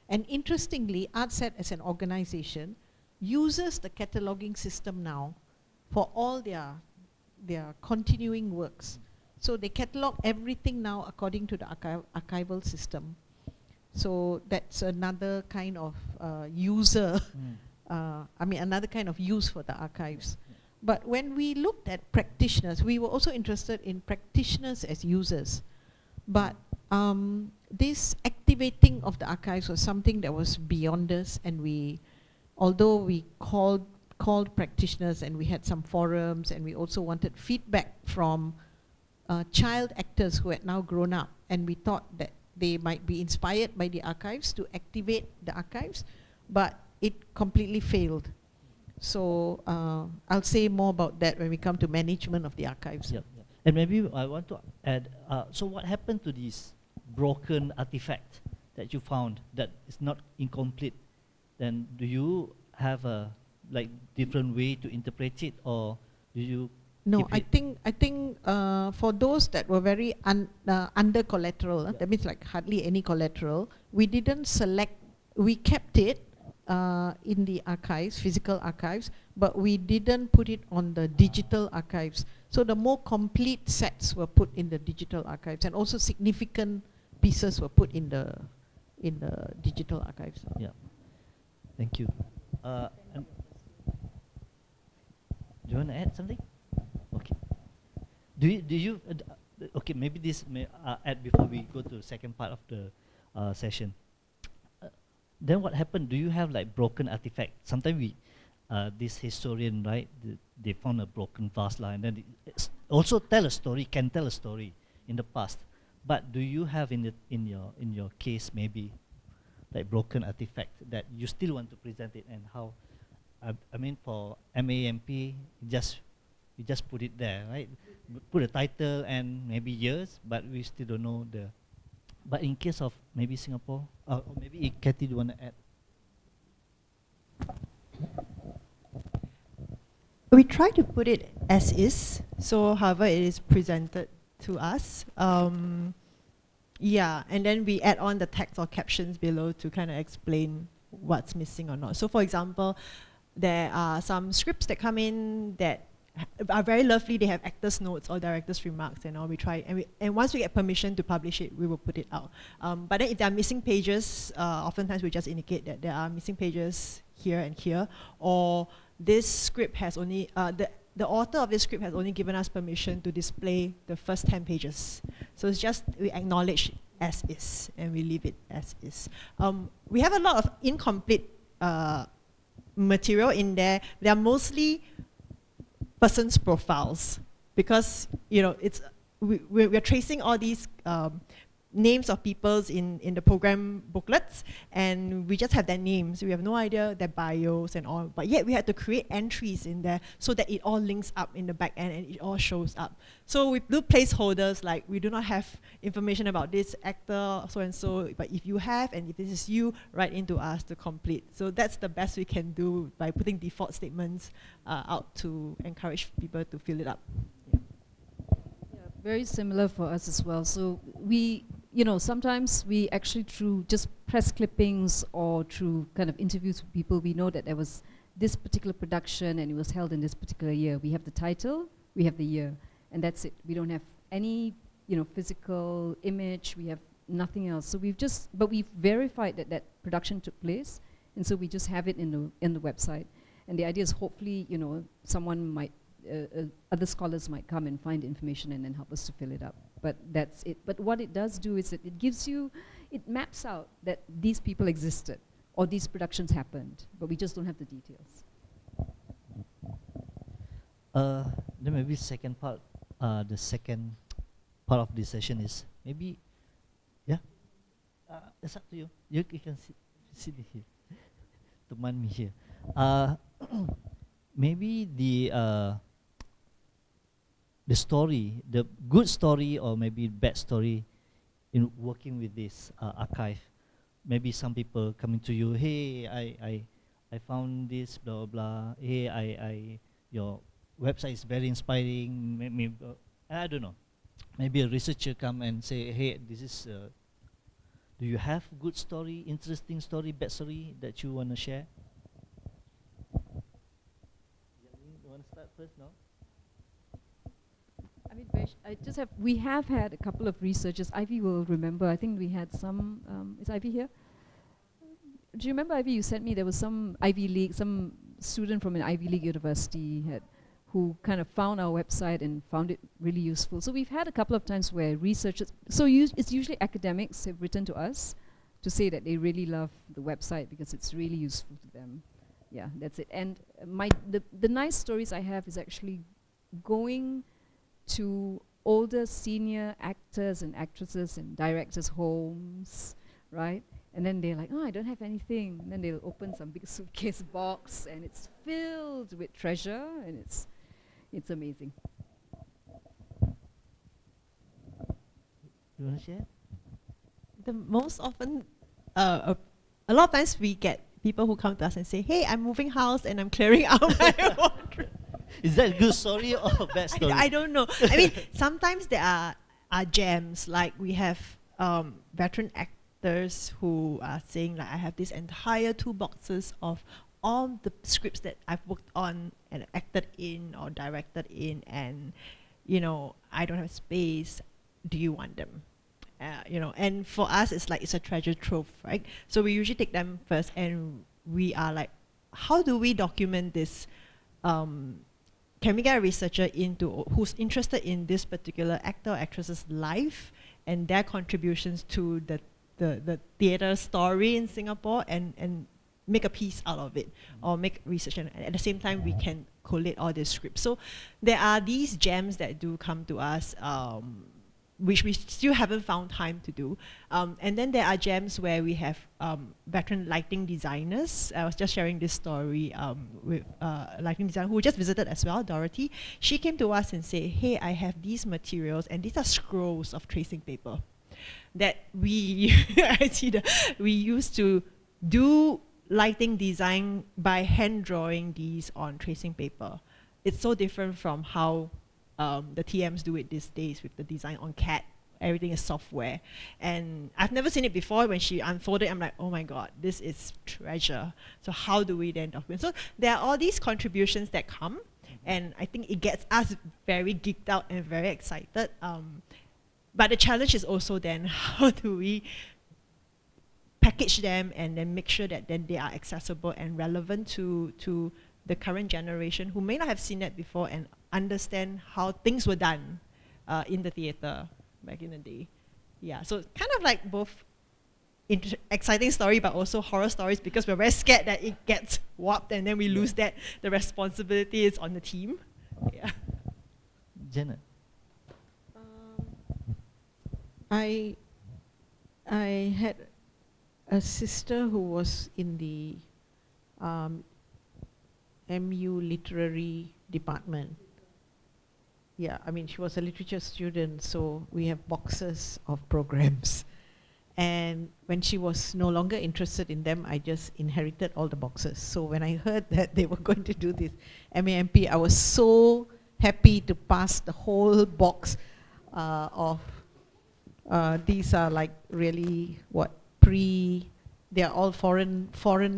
And interestingly, ArtsEd as an organization uses the cataloging system now for all their continuing works. So they catalog everything now according to the archival system. So that's another kind of user, I mean another kind of use for the archives. But when we looked at practitioners, we were also interested in practitioners as users. But this activating of the archives was something that was beyond us, and although we called practitioners and we had some forums, and we also wanted feedback from child actors who had now grown up, and we thought that they might be inspired by the archives to activate the archives, but it completely failed. So I'll say more about that when we come to management of the archives. Yep, yep. And maybe I want to add, so what happened to this broken artifact that you found that is not incomplete? Then do you have a different way to interpret it, or do you No, If I think for those that were very under collateral, that means like hardly any collateral, we didn't select. We kept it in the archives, physical archives, but we didn't put it on the digital archives. So the more complete sets were put in the digital archives, and also significant pieces were put in the digital archives. Yeah. Thank you. And do you want to add something? Okay. Do you okay, maybe this may add before we go to the second part of the session. Then what happened? Do you have like broken artifact? Sometimes we, this historian, right? They found a broken vase line, and then also tell a story. Can tell a story in the past. But do you have in your case maybe like broken artifact that you still want to present it, and how? I mean, for MAMP, you just put it there, right? Put a title and maybe years, but we still don't know the. But in case of maybe Singapore, or maybe Kathy, do you want to add? We try to put it as is, so however it is presented to us. Yeah, and then we add on the text or captions below to kind of explain what's missing or not. So for example, there are some scripts that come in that are very lovely. They have actors' notes or directors' remarks, and all. We try, and once we get permission to publish it, we will put it out. But then if there are missing pages, oftentimes we just indicate that there are missing pages here and here, or this script has only, the author of this script has only given us permission to display the first 10 pages. So it's just, we acknowledge as is, and we leave it as is. We have a lot of incomplete material in there. They are mostly persons' profiles, because it's we're tracing all these names of peoples in the program booklets, and we just have their names. We have no idea their bios and all, but yet we had to create entries in there so that it all links up in the back end and it all shows up. So we do placeholders, like we do not have information about this actor so and so, but if you have, and if this is you, write into us to complete. So that's the best we can do by putting default statements out to encourage people to fill it up. Yeah, very similar for us as well. So we, sometimes we actually, through just press clippings or through kind of interviews with people, we know that there was this particular production and it was held in this particular year. We have the title, we have the year, and that's it. We don't have any, physical image. We have nothing else. So but we've verified that that production took place, and so we just have it in the website. And the idea is hopefully, someone might, other scholars might come and find information and then help us to fill it up. But that's it. But what it does do is that it maps out that these people existed or these productions happened, but we just don't have the details. Then maybe second part, the second part of this session is maybe, yeah, it's up to you. You can sit here, to mind me here. Maybe the story, the good story or maybe bad story in working with this archive. Maybe some people coming to you, hey, I found this, blah, blah, hey, your website is very inspiring, maybe, I don't know. Maybe a researcher come and say, hey, this is, do you have good story, interesting story, bad story that you want to share? You want to start first, no? I mean, we have had a couple of researchers. Ivy will remember. I think we had some. Is Ivy here? Do you remember, Ivy? You sent me. There was some Ivy League, some student from an Ivy League university who kind of found our website and found it really useful. So we've had a couple of times where researchers. So it's usually academics have written to us to say that they really love the website because it's really useful to them. Yeah, that's it. And the nice stories I have is actually going to older senior actors and actresses and directors' homes, right? And then they're like, oh, I don't have anything. And then they'll open some big suitcase box and it's filled with treasure, and it's amazing. You want to share? The most often, a lot of times we get people who come to us and say, hey, I'm moving house and I'm clearing out my wardrobe. Is that a good story or a bad story? I don't know. I mean, sometimes there are gems, like we have veteran actors who are saying like, I have this entire toolboxes of all the scripts that I've worked on and acted in or directed in, and you know, I don't have space. Do you want them? You know, and for us, it's like it's a treasure trove, right? So we usually take them first, and we are like, how do we document this? Can we get a researcher into who's interested in this particular actor or actress's life and their contributions to the theatre story in Singapore, and make a piece out of it, or make research, and at the same time we can collate all these scripts. So there are these gems that do come to us, which we still haven't found time to do. And then there are gems where we have veteran lighting designers. I was just sharing this story with a lighting designer who just visited as well, Dorothy. She came to us and said, hey, I have these materials, and these are scrolls of tracing paper that we, we used to do lighting design by hand drawing these on tracing paper. It's so different from how the TMs do it these days with the design on CAD. Everything is software. And I've never seen it before. When she unfolded, I'm like, oh my God, this is treasure. So how do we then document? So there are all these contributions that come, and I think it gets us very geeked out and very excited. But the challenge is also then, how do we package them and then make sure that then they are accessible and relevant to the current generation who may not have seen that before and understand how things were done in the theatre back in the day. Yeah, so kind of like both exciting story but also horror stories, because we're very scared that it gets warped and then we lose that. The responsibility is on the team. Yeah. Janet. I had a sister who was in the MU literary department. Yeah, I mean, she was a literature student, so we have boxes of programs. And when she was no longer interested in them, I just inherited all the boxes. So when I heard that they were going to do this MAMP, I was so happy to pass the whole box of these are like really they're all foreign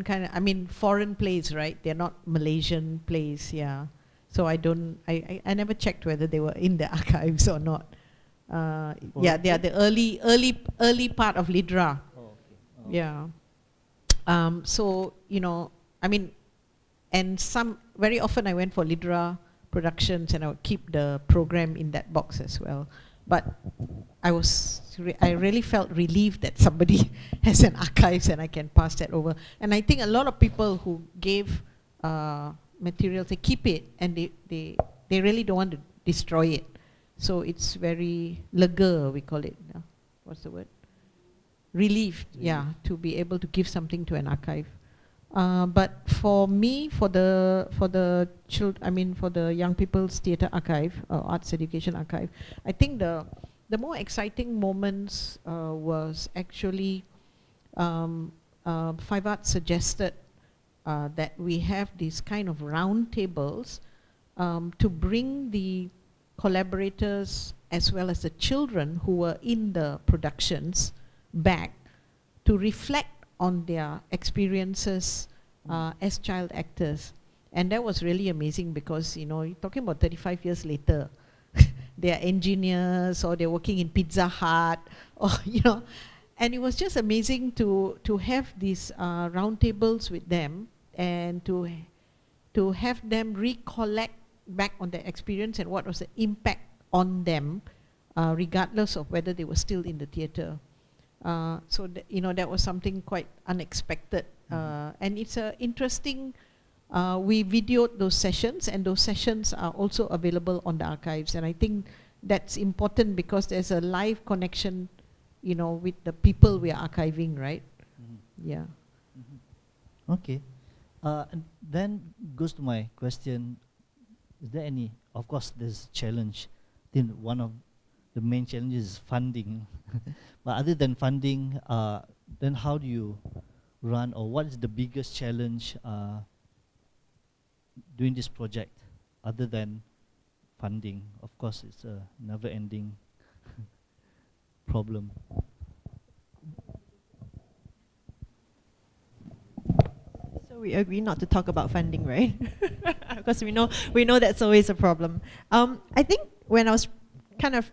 kind of, I mean, foreign plays, right? They're not Malaysian plays, yeah. So I never checked whether they were in the archives or not. Yeah, they are the early part of Lidra. Oh, okay. Oh. Yeah. So, you know, I mean, and very often I went for Lidra productions and I would keep the program in that box as well. But I really felt relieved that somebody has an archives and I can pass that over. And I think a lot of people who gave materials, they keep it and they really don't want to destroy it. So it's very lega, we call it. What's the word? Relieved, yeah, to be able to give something to an archive. But for me, for the young people's theatre archive, arts education archive, I think the more exciting moments was actually Five Arts suggested that we have these kind of round tables to bring the collaborators as well as the children who were in the productions back to reflect on their experiences as child actors. And that was really amazing because, you know, you're talking about 35 years later, they're engineers or they're working in Pizza Hut, or, you know, and it was just amazing to have these roundtables with them and to have them recollect back on their experience and what was the impact on them, regardless of whether they were still in the theatre. So you know, that was something quite unexpected, and it's interesting. We videoed those sessions, and those sessions are also available on the archives. And I think that's important because there's a live connection, you know, with the people we are archiving, right? Yeah. Okay. And then goes to my question. Is there any, of course there's challenge. I think one of the main challenges is funding. But other than funding, then how do you run, or what is the biggest challenge doing this project? other than funding. Of course, it's a never-ending problem. So we agree not to talk about funding, right? Because we know that's always a problem. I think when I was kind of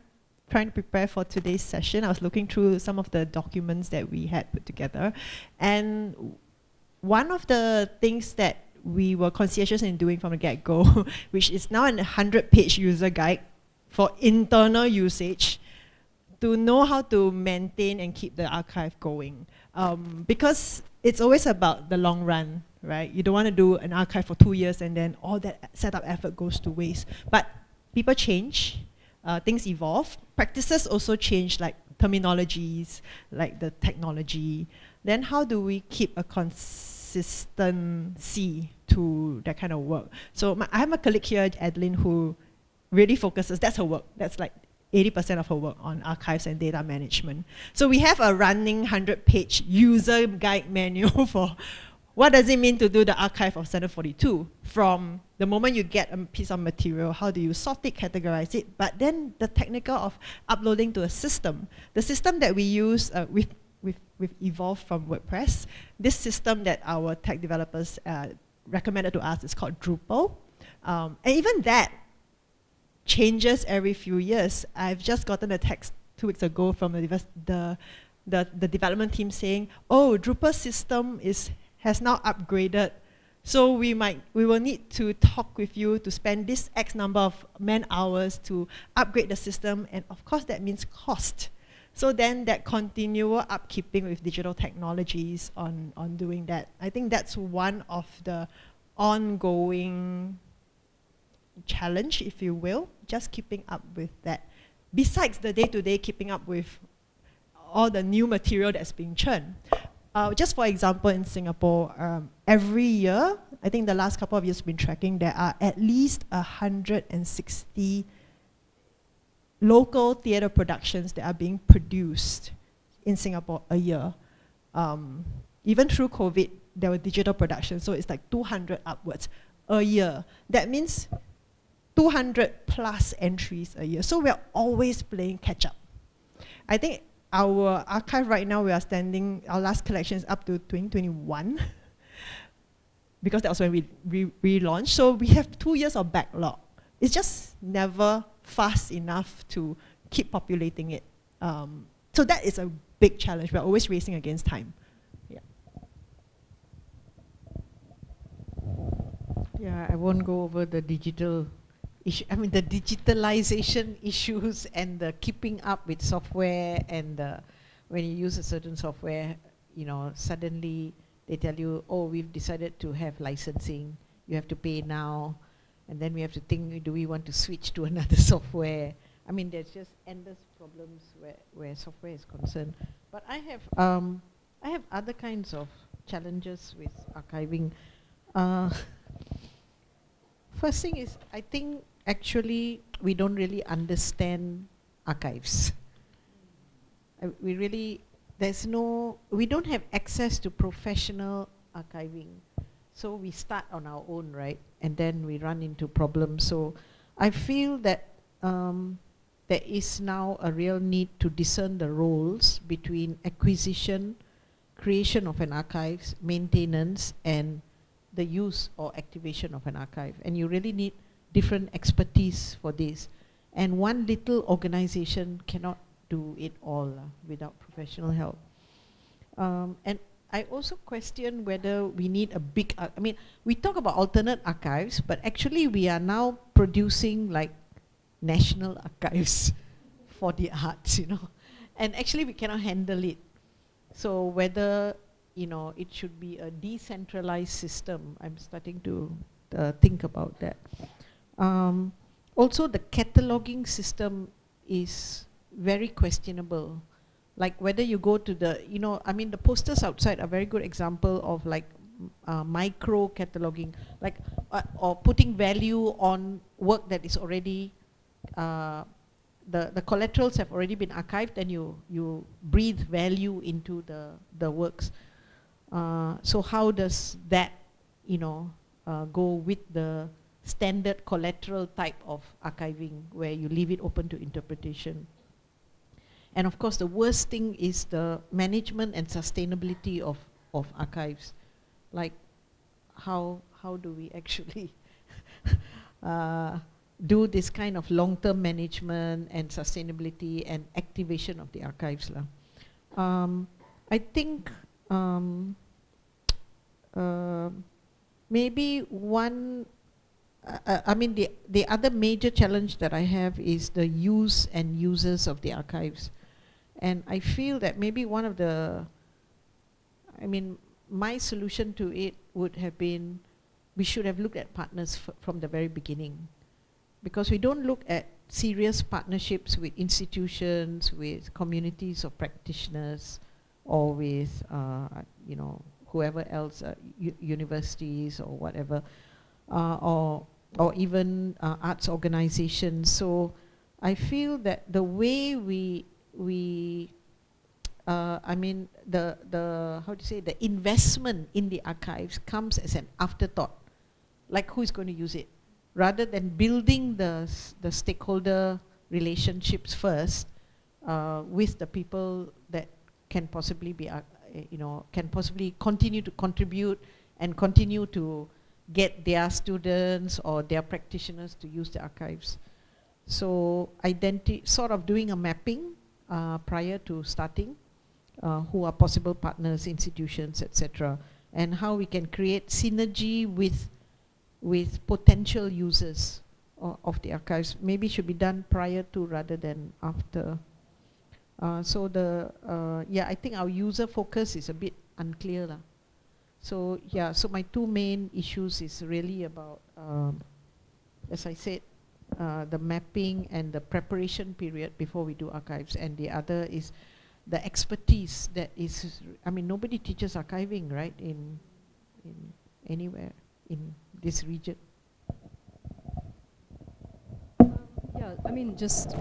trying to prepare for today's session, I was looking through some of the documents that we had put together, and one of the things that we were conscientious in doing from the get-go, which is now a 100-page user guide for internal usage, to know how to maintain and keep the archive going. Because it's always about the long run, right? You don't want to do an archive for 2 years and then all that setup effort goes to waste. But people change, things evolve, practices also change, like terminologies, like the technology. Then how do we keep a consistency to that kind of work? So I have a colleague here, Adeline, who really focuses, that's her work, that's like 80% of her work on archives and data management. So we have a running 100-page user guide manual for what does it mean to do the archive of Standard 42. From the moment you get a piece of material, how do you sort it, categorize it, but then the technical of uploading to a system. The system that we use, we've evolved from WordPress. This system that our tech developers recommended to us is called Drupal. And even that changes every few years. I've just gotten a text 2 weeks ago from the development team saying, oh, Drupal system has now upgraded, so we will need to talk with you to spend this X number of man hours to upgrade the system, and of course that means cost. So then that continual upkeeping with digital technologies on doing that, I think that's one of the ongoing challenge, if you will, just keeping up with that. Besides the day-to-day keeping up with all the new material that's being churned. Just for example, in Singapore, every year, I think the last couple of years we've been tracking, there are at least 160 local theatre productions that are being produced in Singapore a year. Even through COVID, there were digital productions, so it's like 200 upwards a year. That means 200 plus entries a year. So we're always playing catch up. I think our archive right now, we are standing, our last collection is up to 2021, because that was when we relaunched. So we have 2 years of backlog. It's just never fast enough to keep populating it. So that is a big challenge. We're always racing against time. Yeah. Yeah, I won't go over the digital issue. I mean, the digitalization issues and the keeping up with software, and when you use a certain software, you know, suddenly they tell you, oh, we've decided to have licensing. You have to pay now. And then we have to think, do we want to switch to another software? I mean, there's just endless problems where software is concerned. But I have other kinds of challenges with archiving. First thing is, I think actually we don't really understand archives. We don't have access to professional archiving. So we start on our own, right? And then we run into problems. So I feel that there is now a real need to discern the roles between acquisition, creation of an archive, maintenance, and the use or activation of an archive. And you really need different expertise for this. And one little organization cannot do it all without professional help. And I also question whether we need a big, I mean, we talk about alternate archives, but actually we are now producing like national archives for the arts, you know. And actually we cannot handle it. So whether, you know, it should be a decentralized system, I'm starting to think about that. Also the cataloging system is very questionable. Like whether you go to the, you know, I mean the posters outside are a very good example of like micro cataloging, like or putting value on work that is already, the collaterals have already been archived, and you breathe value into the works. So how does that, you know, go with the standard collateral type of archiving where you leave it open to interpretation. And of course, the worst thing is the management and sustainability of archives. Like, how do we actually do this kind of long-term management and sustainability and activation of the archives lah. I think maybe one, I mean the other major challenge that I have is the use and users of the archives. And I feel that maybe one of the, I mean, my solution to it would have been, we should have looked at partners from the very beginning. Because we don't look at serious partnerships with institutions, with communities of practitioners, or with, you know, whoever else, universities or whatever, or even arts organizations. So I feel that the way I mean, the how to say, the investment in the archives comes as an afterthought, like who is going to use it, rather than building the stakeholder relationships first with the people that can possibly be, you know, can possibly continue to contribute and continue to get their students or their practitioners to use the archives. So sort of doing a mapping prior to starting, who are possible partners, institutions, etc., and how we can create synergy with potential users of the archives. Maybe should be done prior to rather than after. So yeah, I think our user focus is a bit unclear lah. So yeah, so my two main issues is really about, as I said, the mapping and the preparation period before we do archives, and the other is the expertise that is, I mean, nobody teaches archiving, right, in anywhere in this region. Yeah, I mean, just,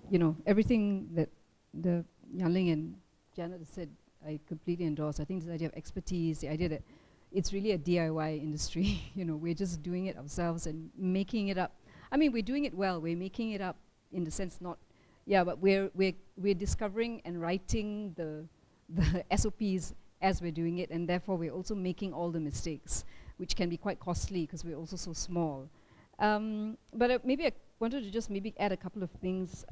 you know, everything that the Yanling and Janet said, I completely endorse. I think this idea of expertise, the idea that it's really a DIY industry, you know, we're just doing it ourselves and making it up. I mean, we're doing it well, we're making it up in the sense not, yeah, but we're discovering and writing the SOPs as we're doing it, and therefore we're also making all the mistakes, which can be quite costly because we're also so small. But maybe I wanted to just maybe add a couple of things.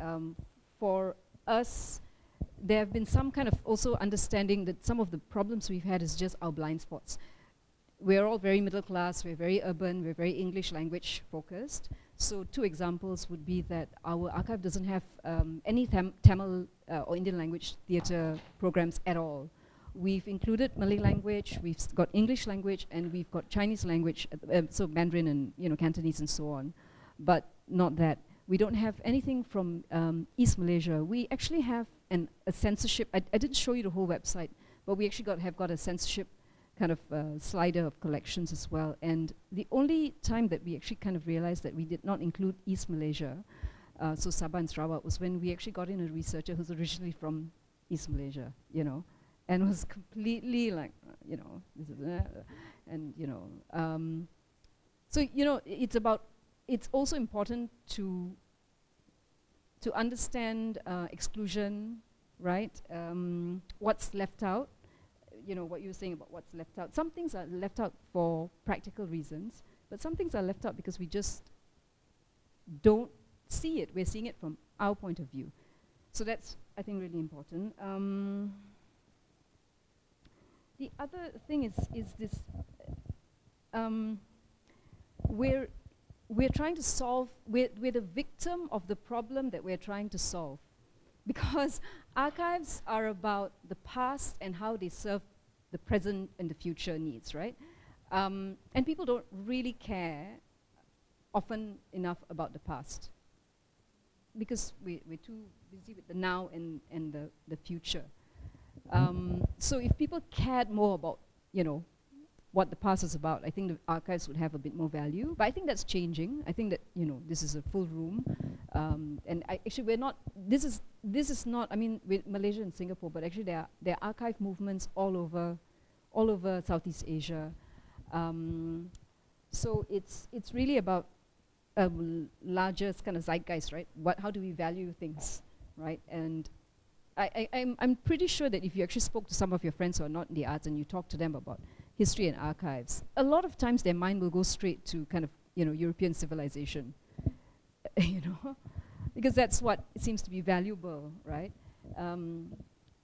For us, there have been some kind of also understanding that some of the problems we've had is just our blind spots. We're all very middle class, we're very urban, we're very English language focused. So two examples would be that our archive doesn't have any Tamil or Indian language theatre programs at all. We've included Malay language, we've got English language, and we've got Chinese language, so Mandarin and, you know, Cantonese and so on, but not that. We don't have anything from East Malaysia. We actually have a censorship. I didn't show you the whole website, but we actually have got a censorship kind of slider of collections as well. And the only time that we actually kind of realized that we did not include East Malaysia, so Sabah and Sarawak, was when we actually got in a researcher who's originally from East Malaysia, you know, and was completely like, you know, and you know, so you know, it's also important to understand exclusion, right? What's left out, you know, what you were saying about what's left out. Some things are left out for practical reasons, but some things are left out because we just don't see it. We're seeing it from our point of view. So that's, I think, really important. The other thing is this, we're trying to solve, we're the victim of the problem that we're trying to solve. Because archives are about the past and how they serve the present and the future needs, right? And people don't really care often enough about the past, because we're too busy with the now and the future. So if people cared more about, you know, what the past is about, I think the archives would have a bit more value. But I think that's changing. I think that, you know, this is a full room, and actually we're not. This is not. I mean, with Malaysia and Singapore, but actually there are archive movements all over Southeast Asia. So it's really about larger kind of zeitgeist, right? How do we value things, right? And I'm pretty sure that if you actually spoke to some of your friends who are not in the arts and you talk to them about history and archives, a lot of times their mind will go straight to kind of, European civilization, because that's what seems to be valuable, right?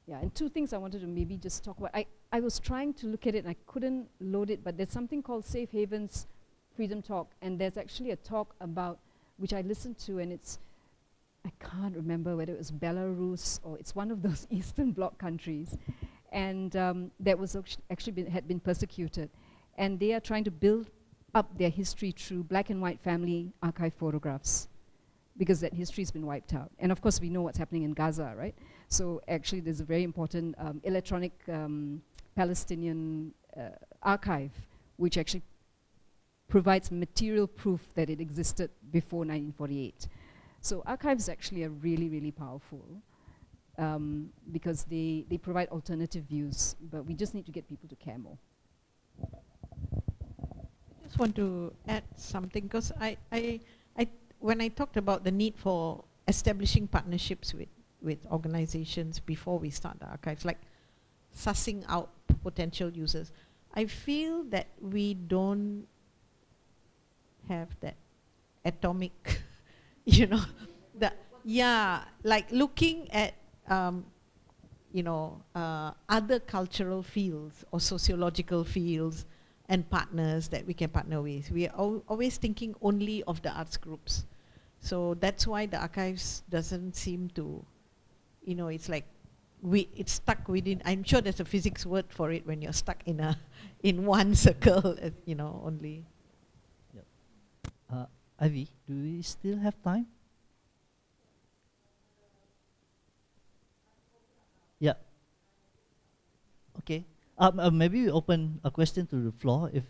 Yeah, and two things I wanted to maybe just talk about. I was trying to look at it and I couldn't load it, but there's something called Safe Havens Freedom Talk, and there's actually a talk about, which I listened to, and I can't remember whether it was Belarus or it's one of those Eastern Bloc countries, and that was had been persecuted, and they are trying to build up their history through black and white family archive photographs, because that history has been wiped out. And of course we know what's happening in Gaza, right? So actually there's a very important electronic Palestinian archive, which actually provides material proof that it existed before 1948. So archives actually are really, really powerful, because they provide alternative views, but we just need to get people to care more. I just want to add something, because when I talked about the need for establishing partnerships with organizations before we start the archives, like sussing out potential users, I feel that we don't have that atomic, like looking at, other cultural fields or sociological fields and partners that we can partner with. We are always thinking only of the arts groups. So that's why the archives doesn't seem to, it's like it's stuck within. I'm sure there's a physics word for it when you're stuck in one circle, only. Yep. Ivy, do we still have time? Yeah. Okay. Maybe we open a question to the floor. If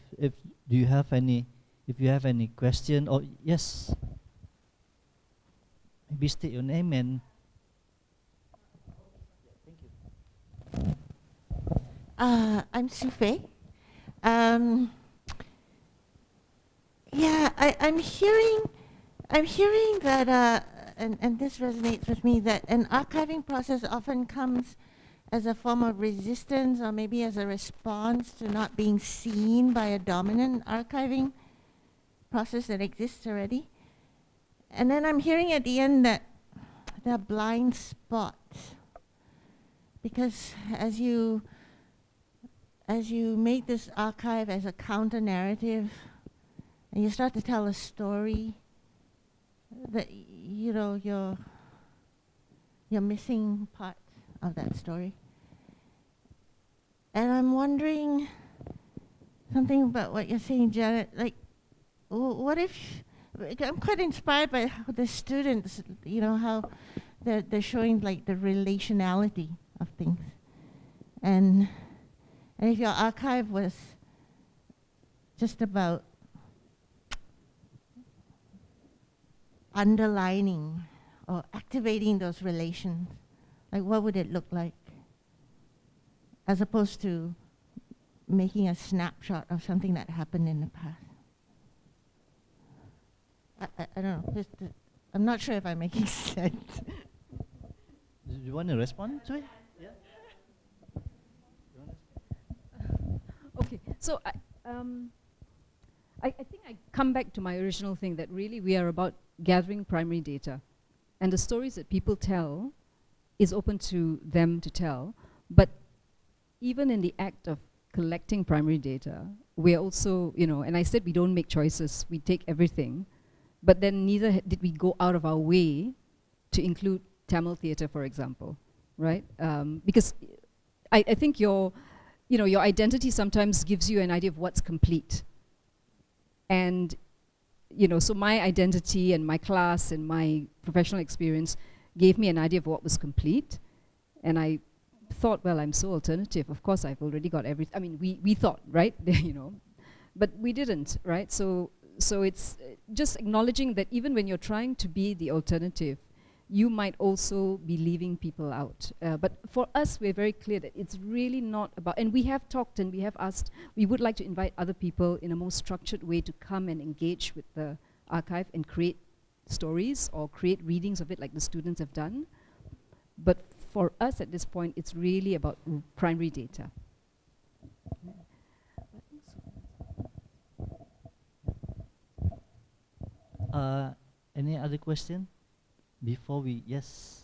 you have any question, or yes, maybe state your name and. Thank you. I'm Sufei. Yeah, I'm hearing that, and this resonates with me, that an archiving process often comes as a form of resistance, or maybe as a response to not being seen by a dominant archiving process that exists already. And then I'm hearing at the end that there are blind spots, because as you make this archive as a counter-narrative, and you start to tell a story, that you're missing part of that story. And I'm wondering something about what you're saying, Janet. Like, what if I'm quite inspired by how the students, how they're showing like the relationality of things, and if your archive was just about underlining or activating those relations, like what would it look like, as opposed to making a snapshot of something that happened in the past? I don't know. I'm not sure if I'm making sense. Do you want to respond to it? Yeah. Okay, so I think I come back to my original thing, that really we are about gathering primary data, and the stories that people tell is open to them to tell. But even in the act of collecting primary data, we're also, and I said we don't make choices, we take everything, but then neither did we go out of our way to include Tamil theatre, for example, right? Because I think your identity sometimes gives you an idea of what's complete. And so my identity and my class and my professional experience gave me an idea of what was complete. And I thought, well, I'm so alternative. Of course, I've already got everything. I mean, we thought, right? But we didn't, right? So it's just acknowledging that even when you're trying to be the alternative, you might also be leaving people out. But for us, we're very clear that it's really not about, and we have talked and we have asked, we would like to invite other people in a more structured way to come and engage with the archive and create stories or create readings of it like the students have done. But for us at this point, it's really about primary data. Any other question before we, yes?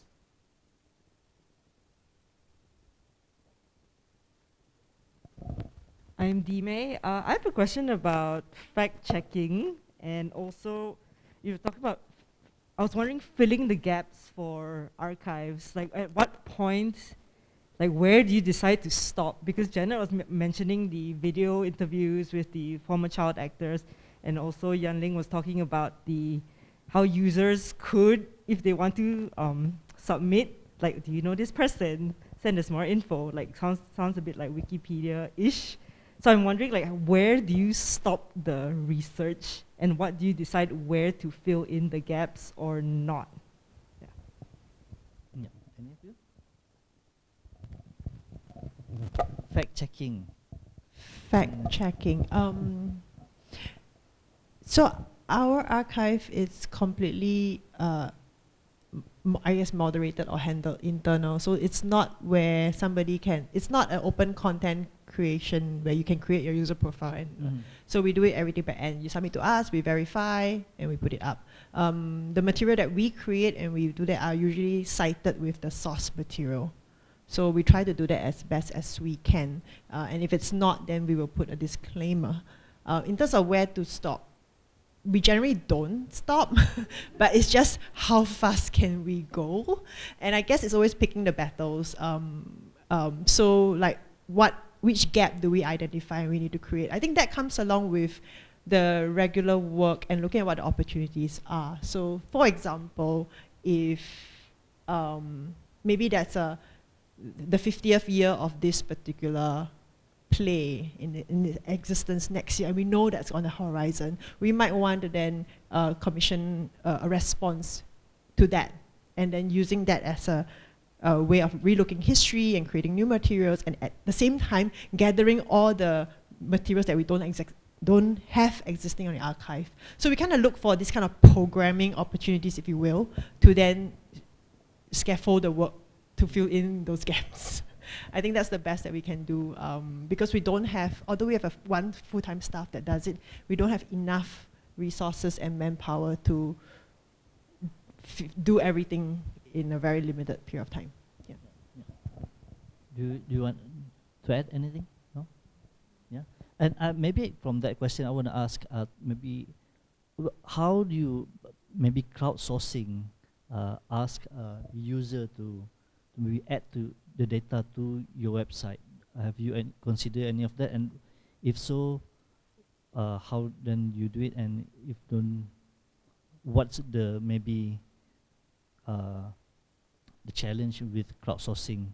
I'm Dime. I have a question about fact checking, and also you talked about, I was wondering, filling the gaps for archives. Like, at what point, like, where do you decide to stop? Because Janet was mentioning the video interviews with the former child actors, and also Yanling was talking about how users could, if they want to submit, like, do you know this person? Send us more info. Like, sounds a bit like Wikipedia-ish. So I'm wondering, like, where do you stop the research, and what do you decide where to fill in the gaps or not? Yeah. Yeah. Any of you? Fact checking. Fact checking. So our archive is completely, I guess, moderated or handled internal. So it's not where somebody can, it's not an open content creation where you can create your user profile. And so we do it everything by end. You submit to us, we verify, and we put it up. The material that we create and we do that are usually cited with the source material. So we try to do that as best as we can. And if it's not, then we will put a disclaimer. In terms of where to stop, we generally don't stop, but it's just how fast can we go? And I guess it's always picking the battles. So like which gap do we identify and we need to create? I think that comes along with the regular work and looking at what the opportunities are. So for example, if maybe that's the 50th year of this particular play in existence next year, and we know that's on the horizon, we might want to then commission a response to that, and then using that as a way of relooking history and creating new materials, and at the same time gathering all the materials that we don't have existing on the archive. So we kind of look for this kind of programming opportunities, if you will, to then scaffold the work to fill in those gaps. I think that's the best that we can do, because we don't have, although we have one full-time staff that does it, we don't have enough resources and manpower to do everything in a very limited period of time. Yeah. Do you want to add anything? No? Yeah. And maybe from that question, I want to ask, maybe how do you maybe crowdsourcing ask a user to maybe add to the data to your website? Have you considered any of that? And if so, how then you do it? And if don't, what's the maybe the challenge with crowdsourcing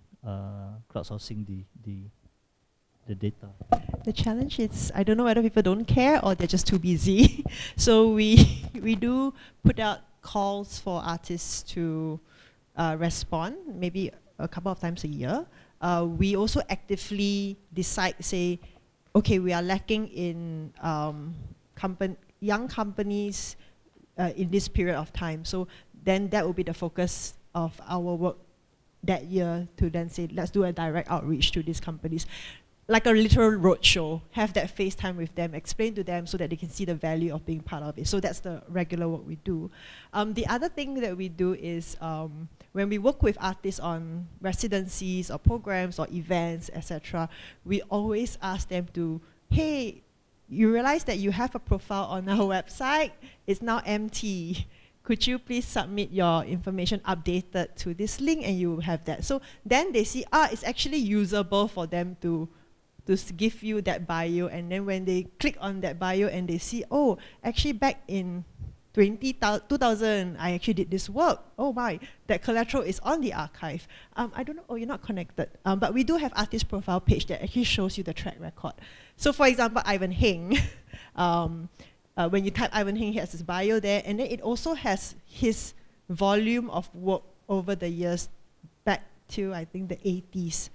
the data? The challenge is, I don't know whether people don't care or they're just too busy. So we do put out calls for artists to respond, maybe a couple of times a year. We also actively decide, say, okay, we are lacking in young companies in this period of time. So then that will be the focus of our work that year, to then say, let's do a direct outreach to these companies. Like a literal roadshow, have that FaceTime with them, explain to them so that they can see the value of being part of it. So that's the regular work we do. The other thing that we do is when we work with artists on residencies or programs or events, etc., we always ask them to, hey, you realize that you have a profile on our website, it's now empty. Could you please submit your information updated to this link, and you will have that. So then they see, it's actually usable for them to give you that bio, and then when they click on that bio and they see, oh, actually back in 2000, I actually did this work. Oh my, that collateral is on the archive. I don't know, oh, you're not connected. But we do have artist profile page that actually shows you the track record. So for example, Ivan Heng, when you type Ivan Heng, he has his bio there, and then it also has his volume of work over the years back to, I think, the 80s.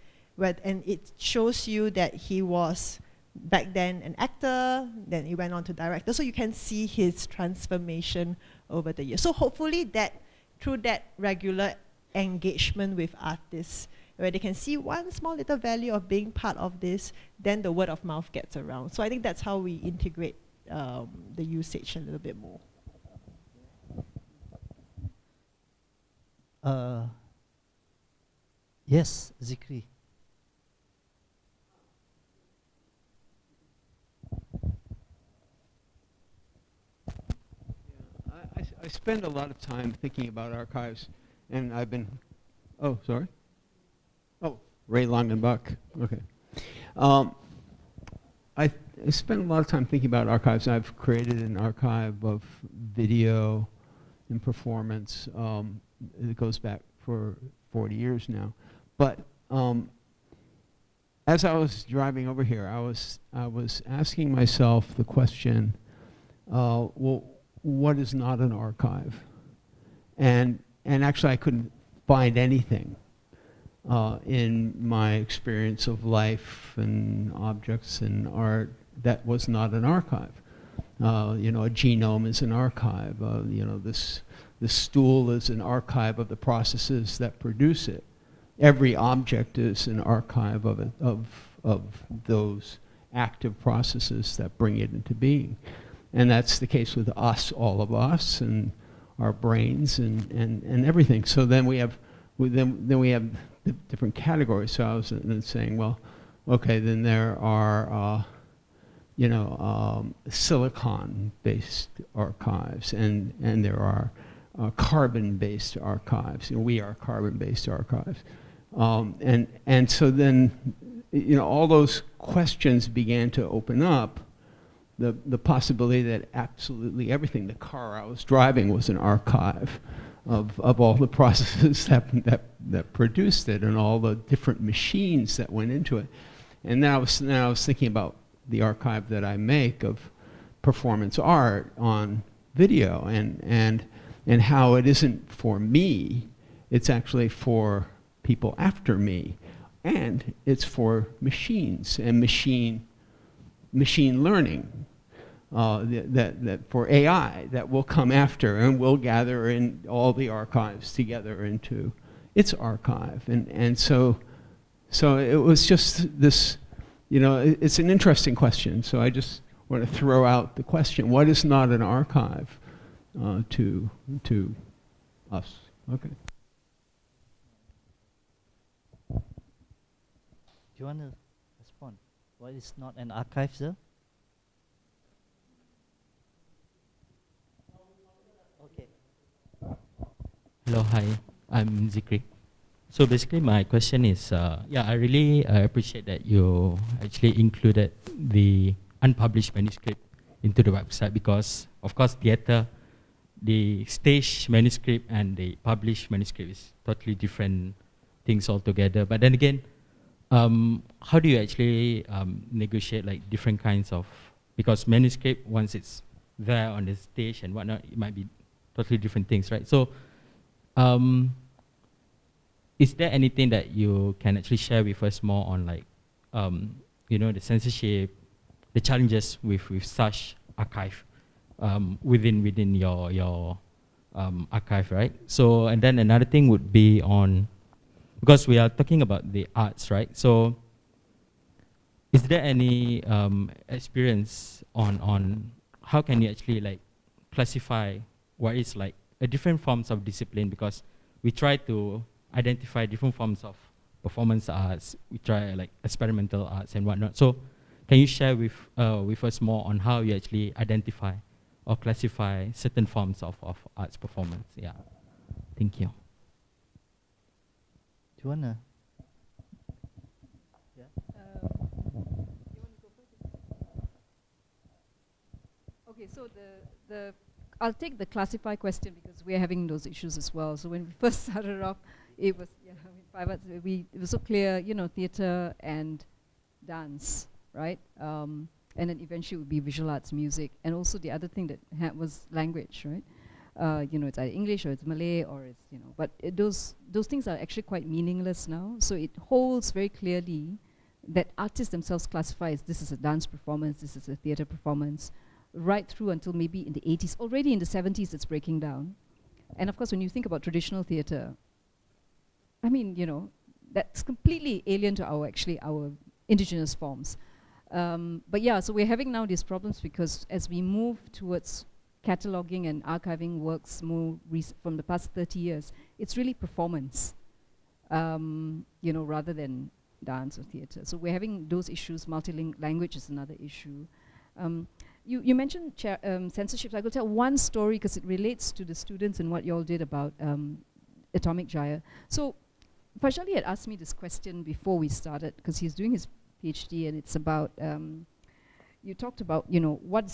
And it shows you that he was back then an actor, then he went on to director. So you can see his transformation over the years. So hopefully that, through that regular engagement with artists, where they can see one small little value of being part of this, then the word of mouth gets around. So I think that's how we integrate the usage a little bit more. Yes, Zikri. I spend a lot of time thinking about archives, and I've been, oh, sorry. Oh, Ray Longenbach, okay. I spend a lot of time thinking about archives. I've created an archive of video and performance. It goes back for 40 years now. But as I was driving over here, I was asking myself the question, well, what is not an archive? And actually I couldn't find anything in my experience of life and objects and art that was not an archive. You know, a genome is an archive. You know, this stool is an archive of the processes that produce it. Every object is an archive of it, of those active processes that bring it into being. And that's the case with us, all of us, and our brains and everything. So then we have the different categories. So I was then saying, well, okay, then there are you know, silicon-based archives, and there are carbon-based archives. You know, we are carbon-based archives. And so then, you know, all those questions began to open up. The possibility that absolutely everything, the car I was driving was an archive of all the processes that produced it and all the different machines that went into it. And now I was thinking about the archive that I make of performance art on video and how it isn't for me, it's actually for people after me, and it's for machines and machine learning. That for AI that will come after and will gather in all the archives together into its archive. And so it was just this, you know, it's an interesting question. So I just want to throw out the question, what is not an archive to us? Okay. Do you want to respond? What is not an archive, sir? Hello, hi, I'm Zikri. So basically my question is, yeah, I really appreciate that you actually included the unpublished manuscript into the website because, of course, theatre, the stage manuscript and the published manuscript is totally different things altogether. But then again, how do you actually negotiate like different kinds of, because manuscript, once it's there on the stage and whatnot, it might be totally different things, right? So, is there anything that you can actually share with us more on, like, you know, the censorship, the challenges with such archive within your archive, right? So, and then another thing would be on, because we are talking about the arts, right? So, is there any experience on how can you actually like classify what is like a different forms of discipline, because we try to identify different forms of performance arts, we try like experimental arts and whatnot. So can you share with us more on how you actually identify or classify certain forms of arts performance? Yeah, thank you. Do you want to? Okay, so I'll take the classify question because we're having those issues as well. So when we first started off, it was, yeah, I mean, 5 arts, it was so clear, you know, theatre and dance, right? And then eventually it would be visual arts, music, and also the other thing that was language, right? You know, it's either English or it's Malay or it's, you know, but those things are actually quite meaningless now. So it holds very clearly that artists themselves classify as this is a dance performance, this is a theatre performance, right through until maybe in the 80s. Already in the 70s it's breaking down. And of course when you think about traditional theatre, I mean, you know, that's completely alien to our indigenous forms. But yeah, so we're having now these problems because as we move towards cataloging and archiving works more from the past 30 years, it's really performance, you know, rather than dance or theatre. So we're having those issues. Multilingual language is another issue. You mentioned censorship. So I could tell one story because it relates to the students and what you all did about Atomic Jaya. So Fajali had asked me this question before we started because he's doing his PhD and it's about, you talked about, you know, what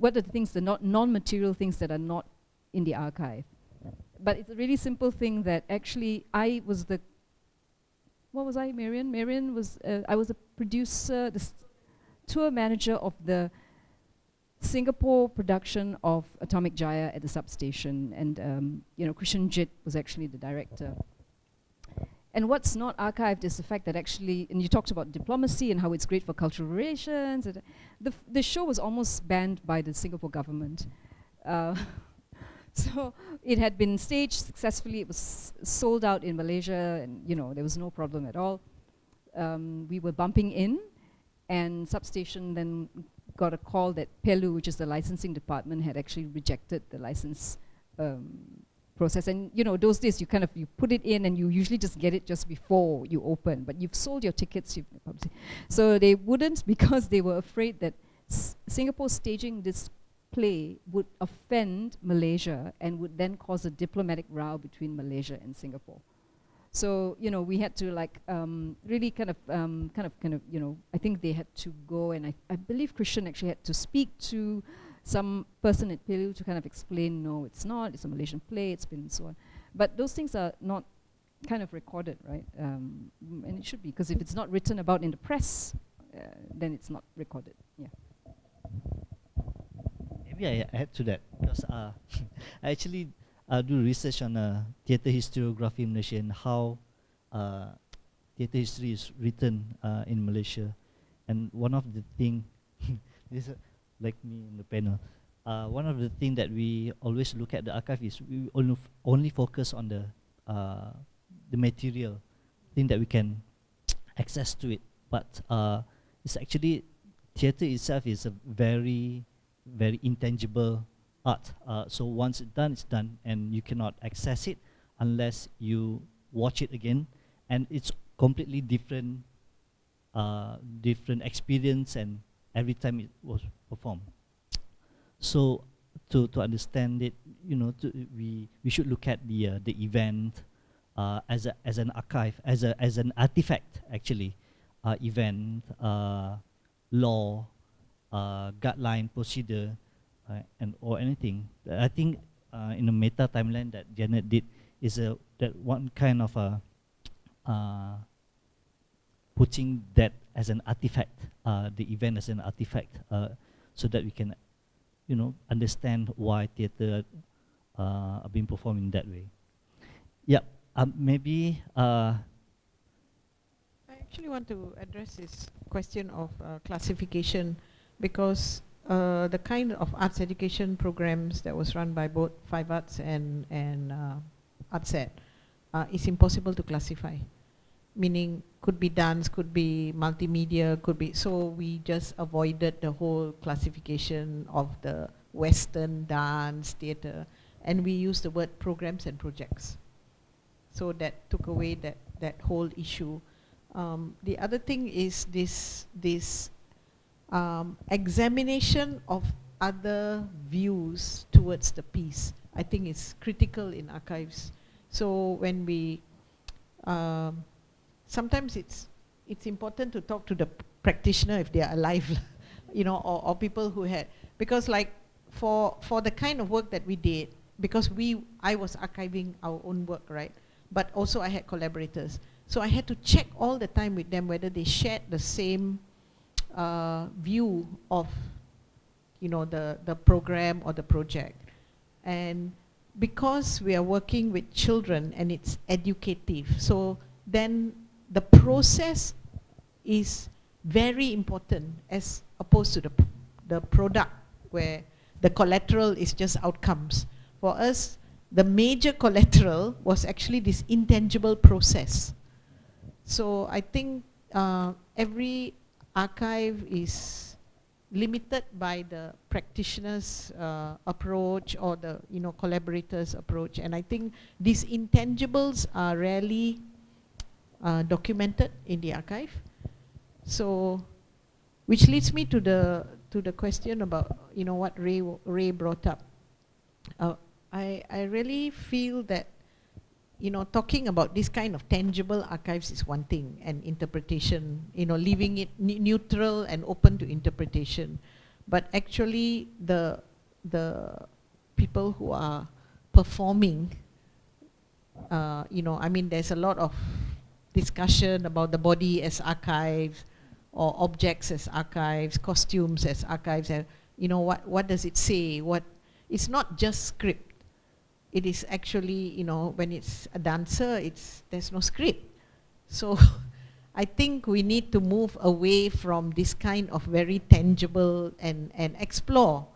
are the things, the non-material things that are not in the archive. But it's a really simple thing that actually I was the, what was I, Marion? Marion was, I was the producer, the tour manager of the Singapore production of Atomic Jaya at the substation, and you know, Krishan Jit was actually the director. And what's not archived is the fact that actually, and you talked about diplomacy and how it's great for cultural relations. The show was almost banned by the Singapore government. So it had been staged successfully. It was sold out in Malaysia, and you know, there was no problem at all. We were bumping in, and substation then got a call that PELU, which is the licensing department, had actually rejected the license process. And you know, those days you put it in and you usually just get it just before you open, but you've sold your tickets. So they wouldn't, because they were afraid that Singapore staging this play would offend Malaysia and would then cause a diplomatic row between Malaysia and Singapore. So you know, we had to like really kind of you know, I think they had to go, and I believe Christian actually had to speak to some person at PELU to kind of explain, no, it's not, it's a Malaysian play, it's been so on. But those things are not kind of recorded, right? And it should be, because if it's not written about in the press, then it's not recorded. Yeah. Maybe I add to that, because I actually do research on theatre historiography in Malaysia and how theatre history is written in Malaysia. And one of the things, like me in the panel, one of the things that we always look at the archive is we only focus on the material thing that we can access to it. But it's actually, theatre itself is a very, very intangible art. So once it's done, and you cannot access it unless you watch it again, and it's completely different experience, and every time it was performed. So to understand it, you know, we should look at the event as an archive, as an artifact actually, event, law, guideline, procedure, and or anything. I think in the meta timeline that Janet did is that one kind of putting that as an artifact, the event as an artifact, so that we can, you know, understand why theatre are being performed in that way. Yeah, maybe. I actually want to address this question of classification, because the kind of arts education programs that was run by both Five Arts and ArtSet is impossible to classify. Meaning, could be dance, could be multimedia, could be, so we just avoided the whole classification of the Western dance, theatre, and we used the word programs and projects. So that took away that whole issue. The other thing is this examination of other views towards the piece. I think is critical in archives. So when we sometimes it's important to talk to the practitioner if they are alive, you know, or people who had, because like for the kind of work that we did, because I was archiving our own work, right? But also I had collaborators, so I had to check all the time with them whether they shared the same view of, you know, the program or the project. And because we are working with children and it's educative, so then the process is very important as opposed to the product where the collateral is just outcomes. For us, the major collateral was actually this intangible process. So I think every archive is limited by the practitioner's approach or the collaborators' approach, and I think these intangibles are rarely documented in the archive. So, which leads me to the question about what Ray brought up. I really feel that talking about this kind of tangible archives is one thing, and interpretation, leaving it neutral and open to interpretation. But actually, the people who are performing, I mean, there's a lot of discussion about the body as archives, or objects as archives, costumes as archives, and what does it say? It's not just script. It is actually, when it's a dancer, there's no script. So I think we need to move away from this kind of very tangible and explore,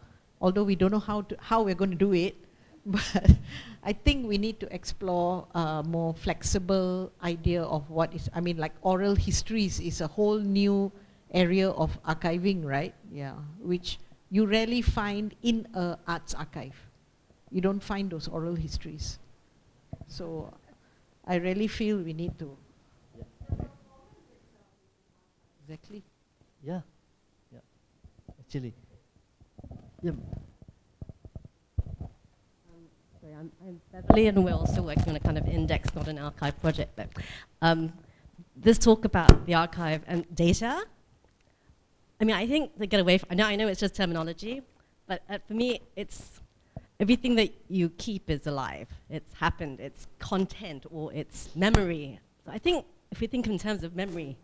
although we don't know how we're going to do it. But I think we need to explore a more flexible idea of what is, I mean, like oral histories is a whole new area of archiving, right? Yeah, which you rarely find in an arts archive. You don't find those oral histories. So I really feel we need to. Exactly. Yeah. Yeah. Actually. Yeah. Sorry, I'm Beverly, and we're also working on a kind of index, not an archive project. But this talk about the archive and data, I mean, I think to get away from, I know it's just terminology, but for me, it's everything that you keep is alive. It's happened, it's content, or it's memory. So I think if we think in terms of memory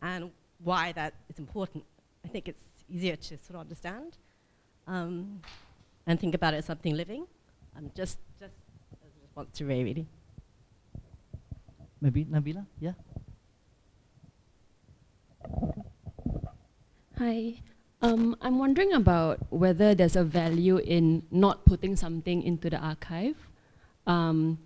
and why that is important, I think it's easier to sort of understand and think about it as something living. Just as a response to Ray, really. Maybe Nabila, yeah? Hi. I'm wondering about whether there's a value in not putting something into the archive. I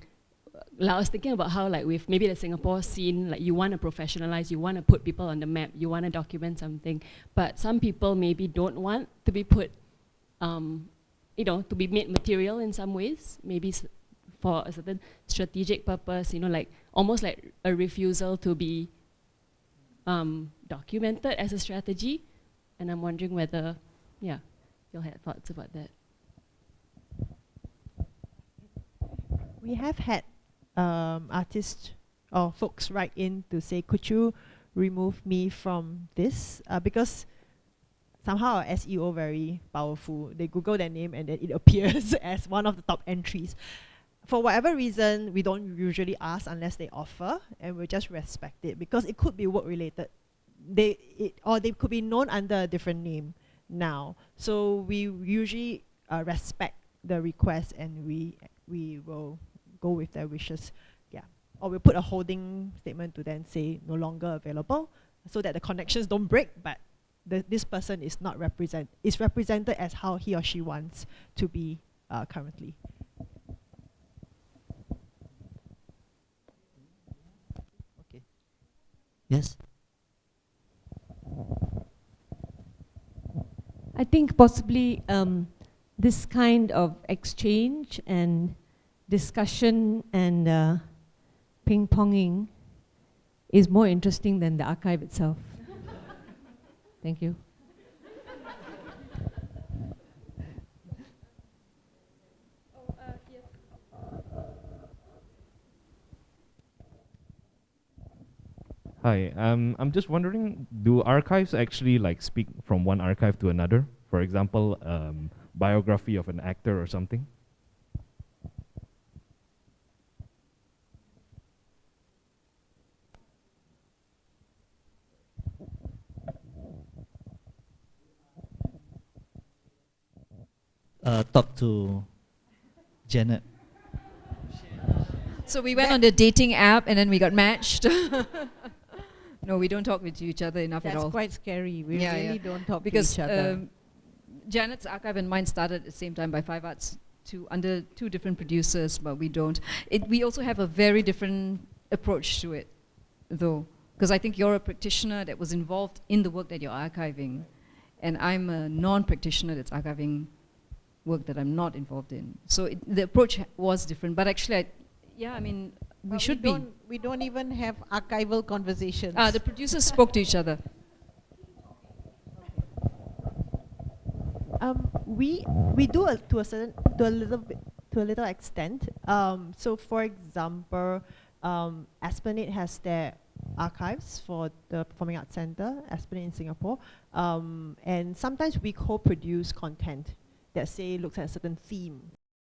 was thinking about how, like, with maybe the Singapore scene, like, you want to professionalize, you want to put people on the map, you want to document something, but some people maybe don't want to be put, to be made material in some ways, maybe for a certain strategic purpose, like almost like a refusal to be documented as a strategy. And I'm wondering whether, you'll have thoughts about that. We have had artists or folks write in to say, could you remove me from this? Because somehow our SEO very powerful. They Google their name and then it appears as one of the top entries. For whatever reason, we don't usually ask unless they offer, and we just respect it because it could be work related. Or they could be known under a different name now. So we usually respect the request, and we will go with their wishes. Yeah. Or we'll put a holding statement to then say no longer available, so that the connections don't break, but this person is not represented as how he or she wants to be currently. Okay. Yes. I think possibly this kind of exchange and discussion and ping-ponging is more interesting than the archive itself. Thank you. Hi, I'm just wondering, do archives actually like speak from one archive to another? For example, biography of an actor or something? Talk to Janet. So we went on the dating app and then we got matched. No, we don't talk with each other enough at all. That's quite scary. We Yeah, really yeah. don't talk Because to each other. Janet's archive and mine started at the same time by Five Arts, under two different producers, but we don't. We also have a very different approach to it, though, because I think you're a practitioner that was involved in the work that you're archiving, and I'm a non-practitioner that's archiving work that I'm not involved in. So the approach was different, but actually, I mean, we should be. We don't even have archival conversations. The producers spoke to each other. We do to a little extent. So for example, Esplanade has their archives for the Performing Arts Centre, Esplanade in Singapore, and sometimes we co-produce content that say looks at a certain theme.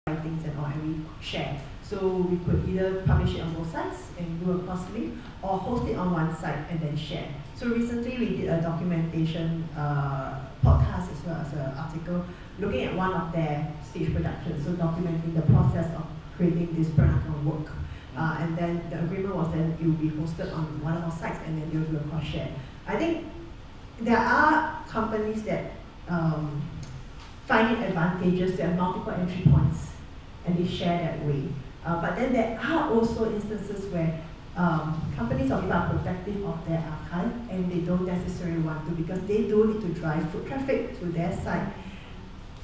Things and all, and we share. So we could either publish it on both sides and do a cross link, or host it on one side and then share. So recently we did a documentation podcast as well as an article looking at one of their stage productions, so documenting the process of creating this Peranakan work. And then the agreement was then it will be hosted on one of our sites and then they'll do a cross share. I think there are companies that find it advantageous to have multiple entry points and they share that way. But then there are also instances where companies or people are protective of their archive and they don't necessarily want to, because they do need to drive foot traffic to their site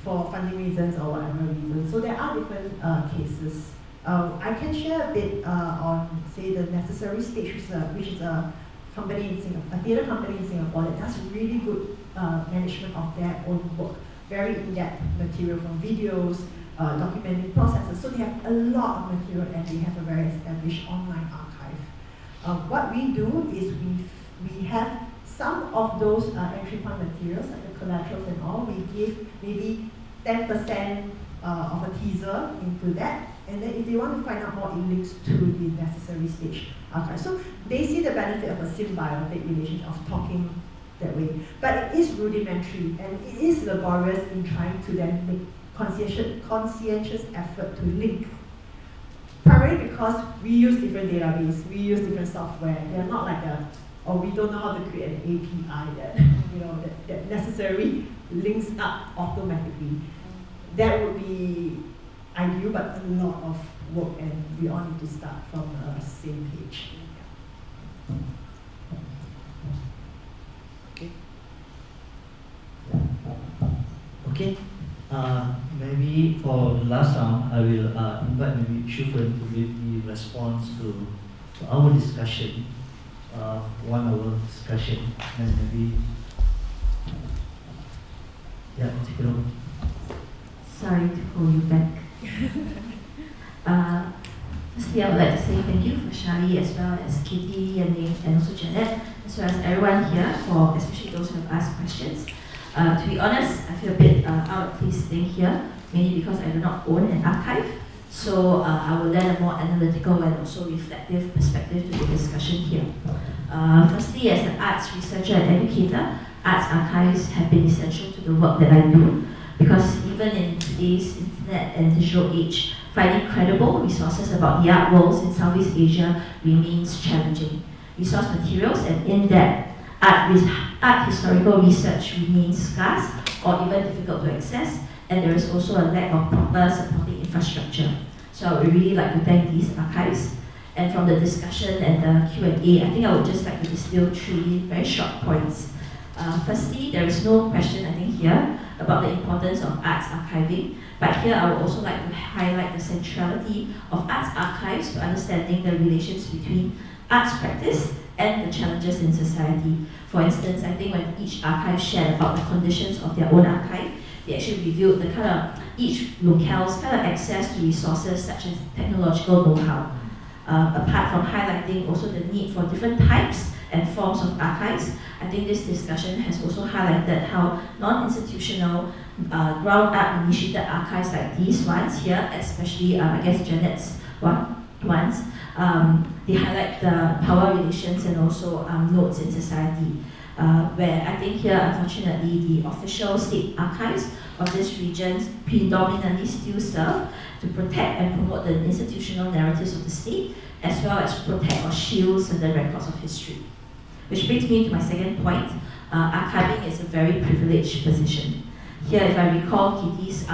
for funding reasons or whatever reasons. So there are different cases. I can share a bit on, say, the Necessary Stage, which is a company in Singapore, a theatre company in Singapore that does really good management of their own work. Very in-depth material from videos, documenting processes. So they have a lot of material and they have a very established online archive. What we do is we have some of those entry point materials, like the collaterals and all, we give maybe 10% of a teaser into that. And then if they want to find out more, it links to the Necessary Stage archive. So they see the benefit of a symbiotic relationship of talking that way. But it is rudimentary and it is laborious in trying to then make conscientious effort to link. Primarily because we use different database, we use different software. They're not like or we don't know how to create an API that, that necessarily links up automatically. That would be ideal, but a lot of work and we all need to start from the same page. Okay, maybe for the last round, I will invite maybe Shufan to give the response to our discussion, 1 hour discussion, and maybe, take it over. Sorry to hold you back. Firstly, I would like to say thank you for Shari as well as Katie and also Janet, as well as everyone here, for especially those who have asked questions. To be honest, I feel a bit out of place sitting here, mainly because I do not own an archive. So I will lend a more analytical and also reflective perspective to the discussion here. Firstly, as an arts researcher and educator, arts archives have been essential to the work that I do, because even in today's internet and digital age, finding credible resources about the art worlds in Southeast Asia remains challenging. Resource materials and in-depth art historical research remains scarce or even difficult to access, and there is also a lack of proper supporting infrastructure. So I would really like to thank these archives. And from the discussion and the Q&A, I think I would just like to distill 3 very short points. Firstly, there is no question, I think, here about the importance of arts archiving, but here I would also like to highlight the centrality of arts archives to understanding the relations between arts practice and the challenges in society. For instance, I think when each archive shared about the conditions of their own archive, they actually revealed the kind of each locale's kind of access to resources such as technological know-how. Apart from highlighting also the need for different types and forms of archives, I think this discussion has also highlighted how non-institutional ground-up initiated archives like these ones here, especially I guess Janet's ones, they highlight the power relations and also nodes in society. Where I think here, unfortunately, the official state archives of this region predominantly still serve to protect and promote the institutional narratives of the state, as well as protect or shield certain records of history. Which brings me to my second point. Archiving is a very privileged position. Here, if I recall Kathy's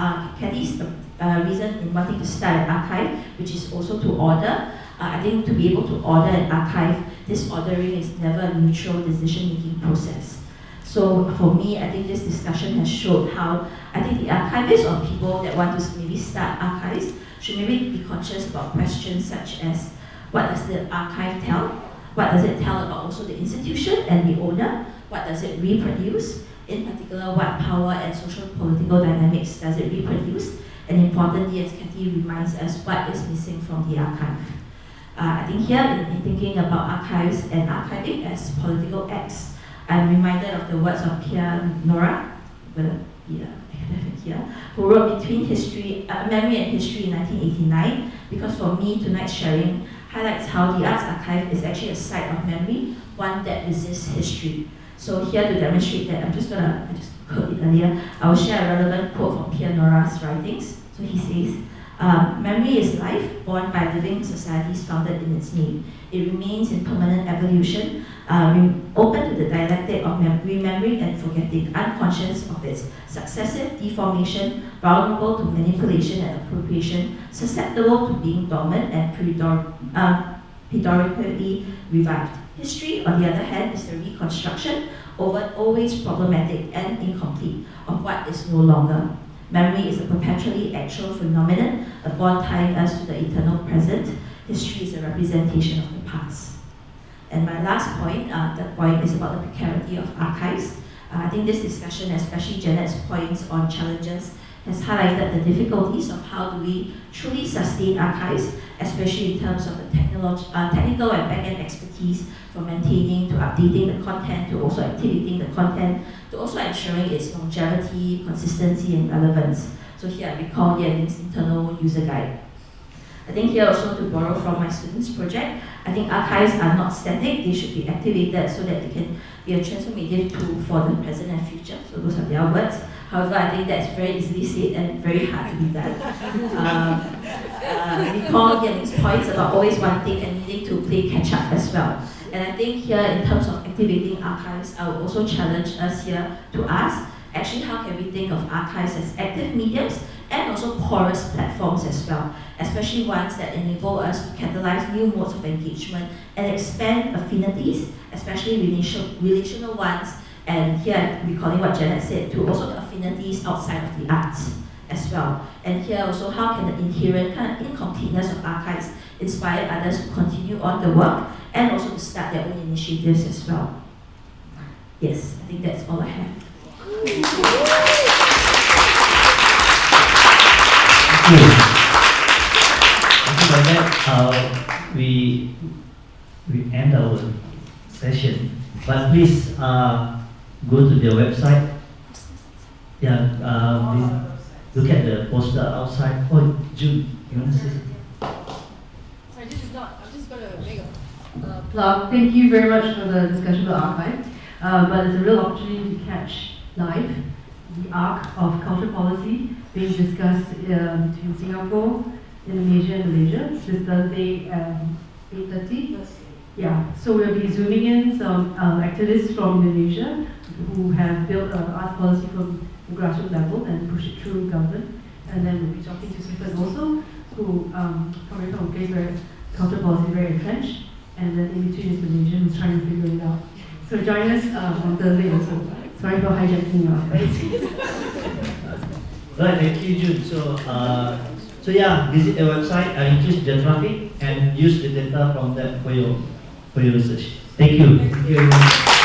reason in wanting to start an archive, which is also to order, I think to be able to order an archive, this ordering is never a neutral decision-making process. So for me, I think this discussion has showed how I think the archivists or people that want to maybe start archives should maybe be conscious about questions such as what does the archive tell? What does it tell about also the institution and the owner? What does it reproduce? In particular, what power and social political dynamics does it reproduce? And importantly, as Kathy reminds us, what is missing from the archive? I think here, in thinking about archives and archiving as political acts, I'm reminded of the words of Pierre Nora, academic here, who wrote Between Memory and History in 1989, because for me, tonight's sharing highlights how the Arts Archive is actually a site of memory, one that resists history. So here to demonstrate that, I just quote it earlier, I will share a relevant quote from Pierre Nora's writings. So he says, memory is life born by living societies founded in its name. It remains in permanent evolution, open to the dialectic of remembering and forgetting, unconscious of its successive deformation, vulnerable to manipulation and appropriation, susceptible to being dormant and periodically revived. History, on the other hand, is the reconstruction, always problematic and incomplete, of what is no longer. Memory is a perpetually actual phenomenon, a bond tying us to the eternal present. History is a representation of the past. And my last point, that point is about the precarity of archives. I think this discussion, especially Janet's points on challenges, has highlighted the difficulties of how do we truly sustain archives, especially in terms of the technical and back-end expertise from maintaining to updating the content, to also activating the content, to also ensuring its longevity, consistency, and relevance. So here I recall Yanling's internal user guide. I think here also to borrow from my students' project, I think archives are not static, they should be activated so that they can be a transformative tool for the present and future. So those are their words. However, I think that's very easily said and very hard to be done. Recall Yanling's points about always wanting and needing to play catch up as well. And I think here, in terms of activating archives, I would also challenge us here to ask, actually, how can we think of archives as active mediums and also porous platforms as well, especially ones that enable us to catalyze new modes of engagement and expand affinities, especially relational ones, and here, recalling what Janet said, to also the affinities outside of the arts as well. And here also, how can the inherent kind of incompleteness of archives inspire others to continue on the work and also to start their own initiatives as well. Yes, I think that's all I have. Thank you. By that, we end our session. But please go to their website. Yeah, look at the poster outside. Oh, June, you want to say something? Sorry, this is not. I'm just going to make a plug. Thank you very much for the discussion about archive. But it's a real opportunity to catch live the arc of culture policy being discussed between Singapore, Indonesia, and Malaysia this Thursday at 8:30. Yeah, so we'll be zooming in some activists from Indonesia who have built an art policy from the grassroots level and push it through government. And then we'll be talking to Stephen also, who coming from a place where culture policy is very entrenched, and then in between is Malaysia who's trying to figure it out. So join us on Thursday also. Sorry for hijacking your space. Right, thank you, June. So yeah, visit the website, increase the traffic, and use the data from that for your research. Thank you. Thank you very much.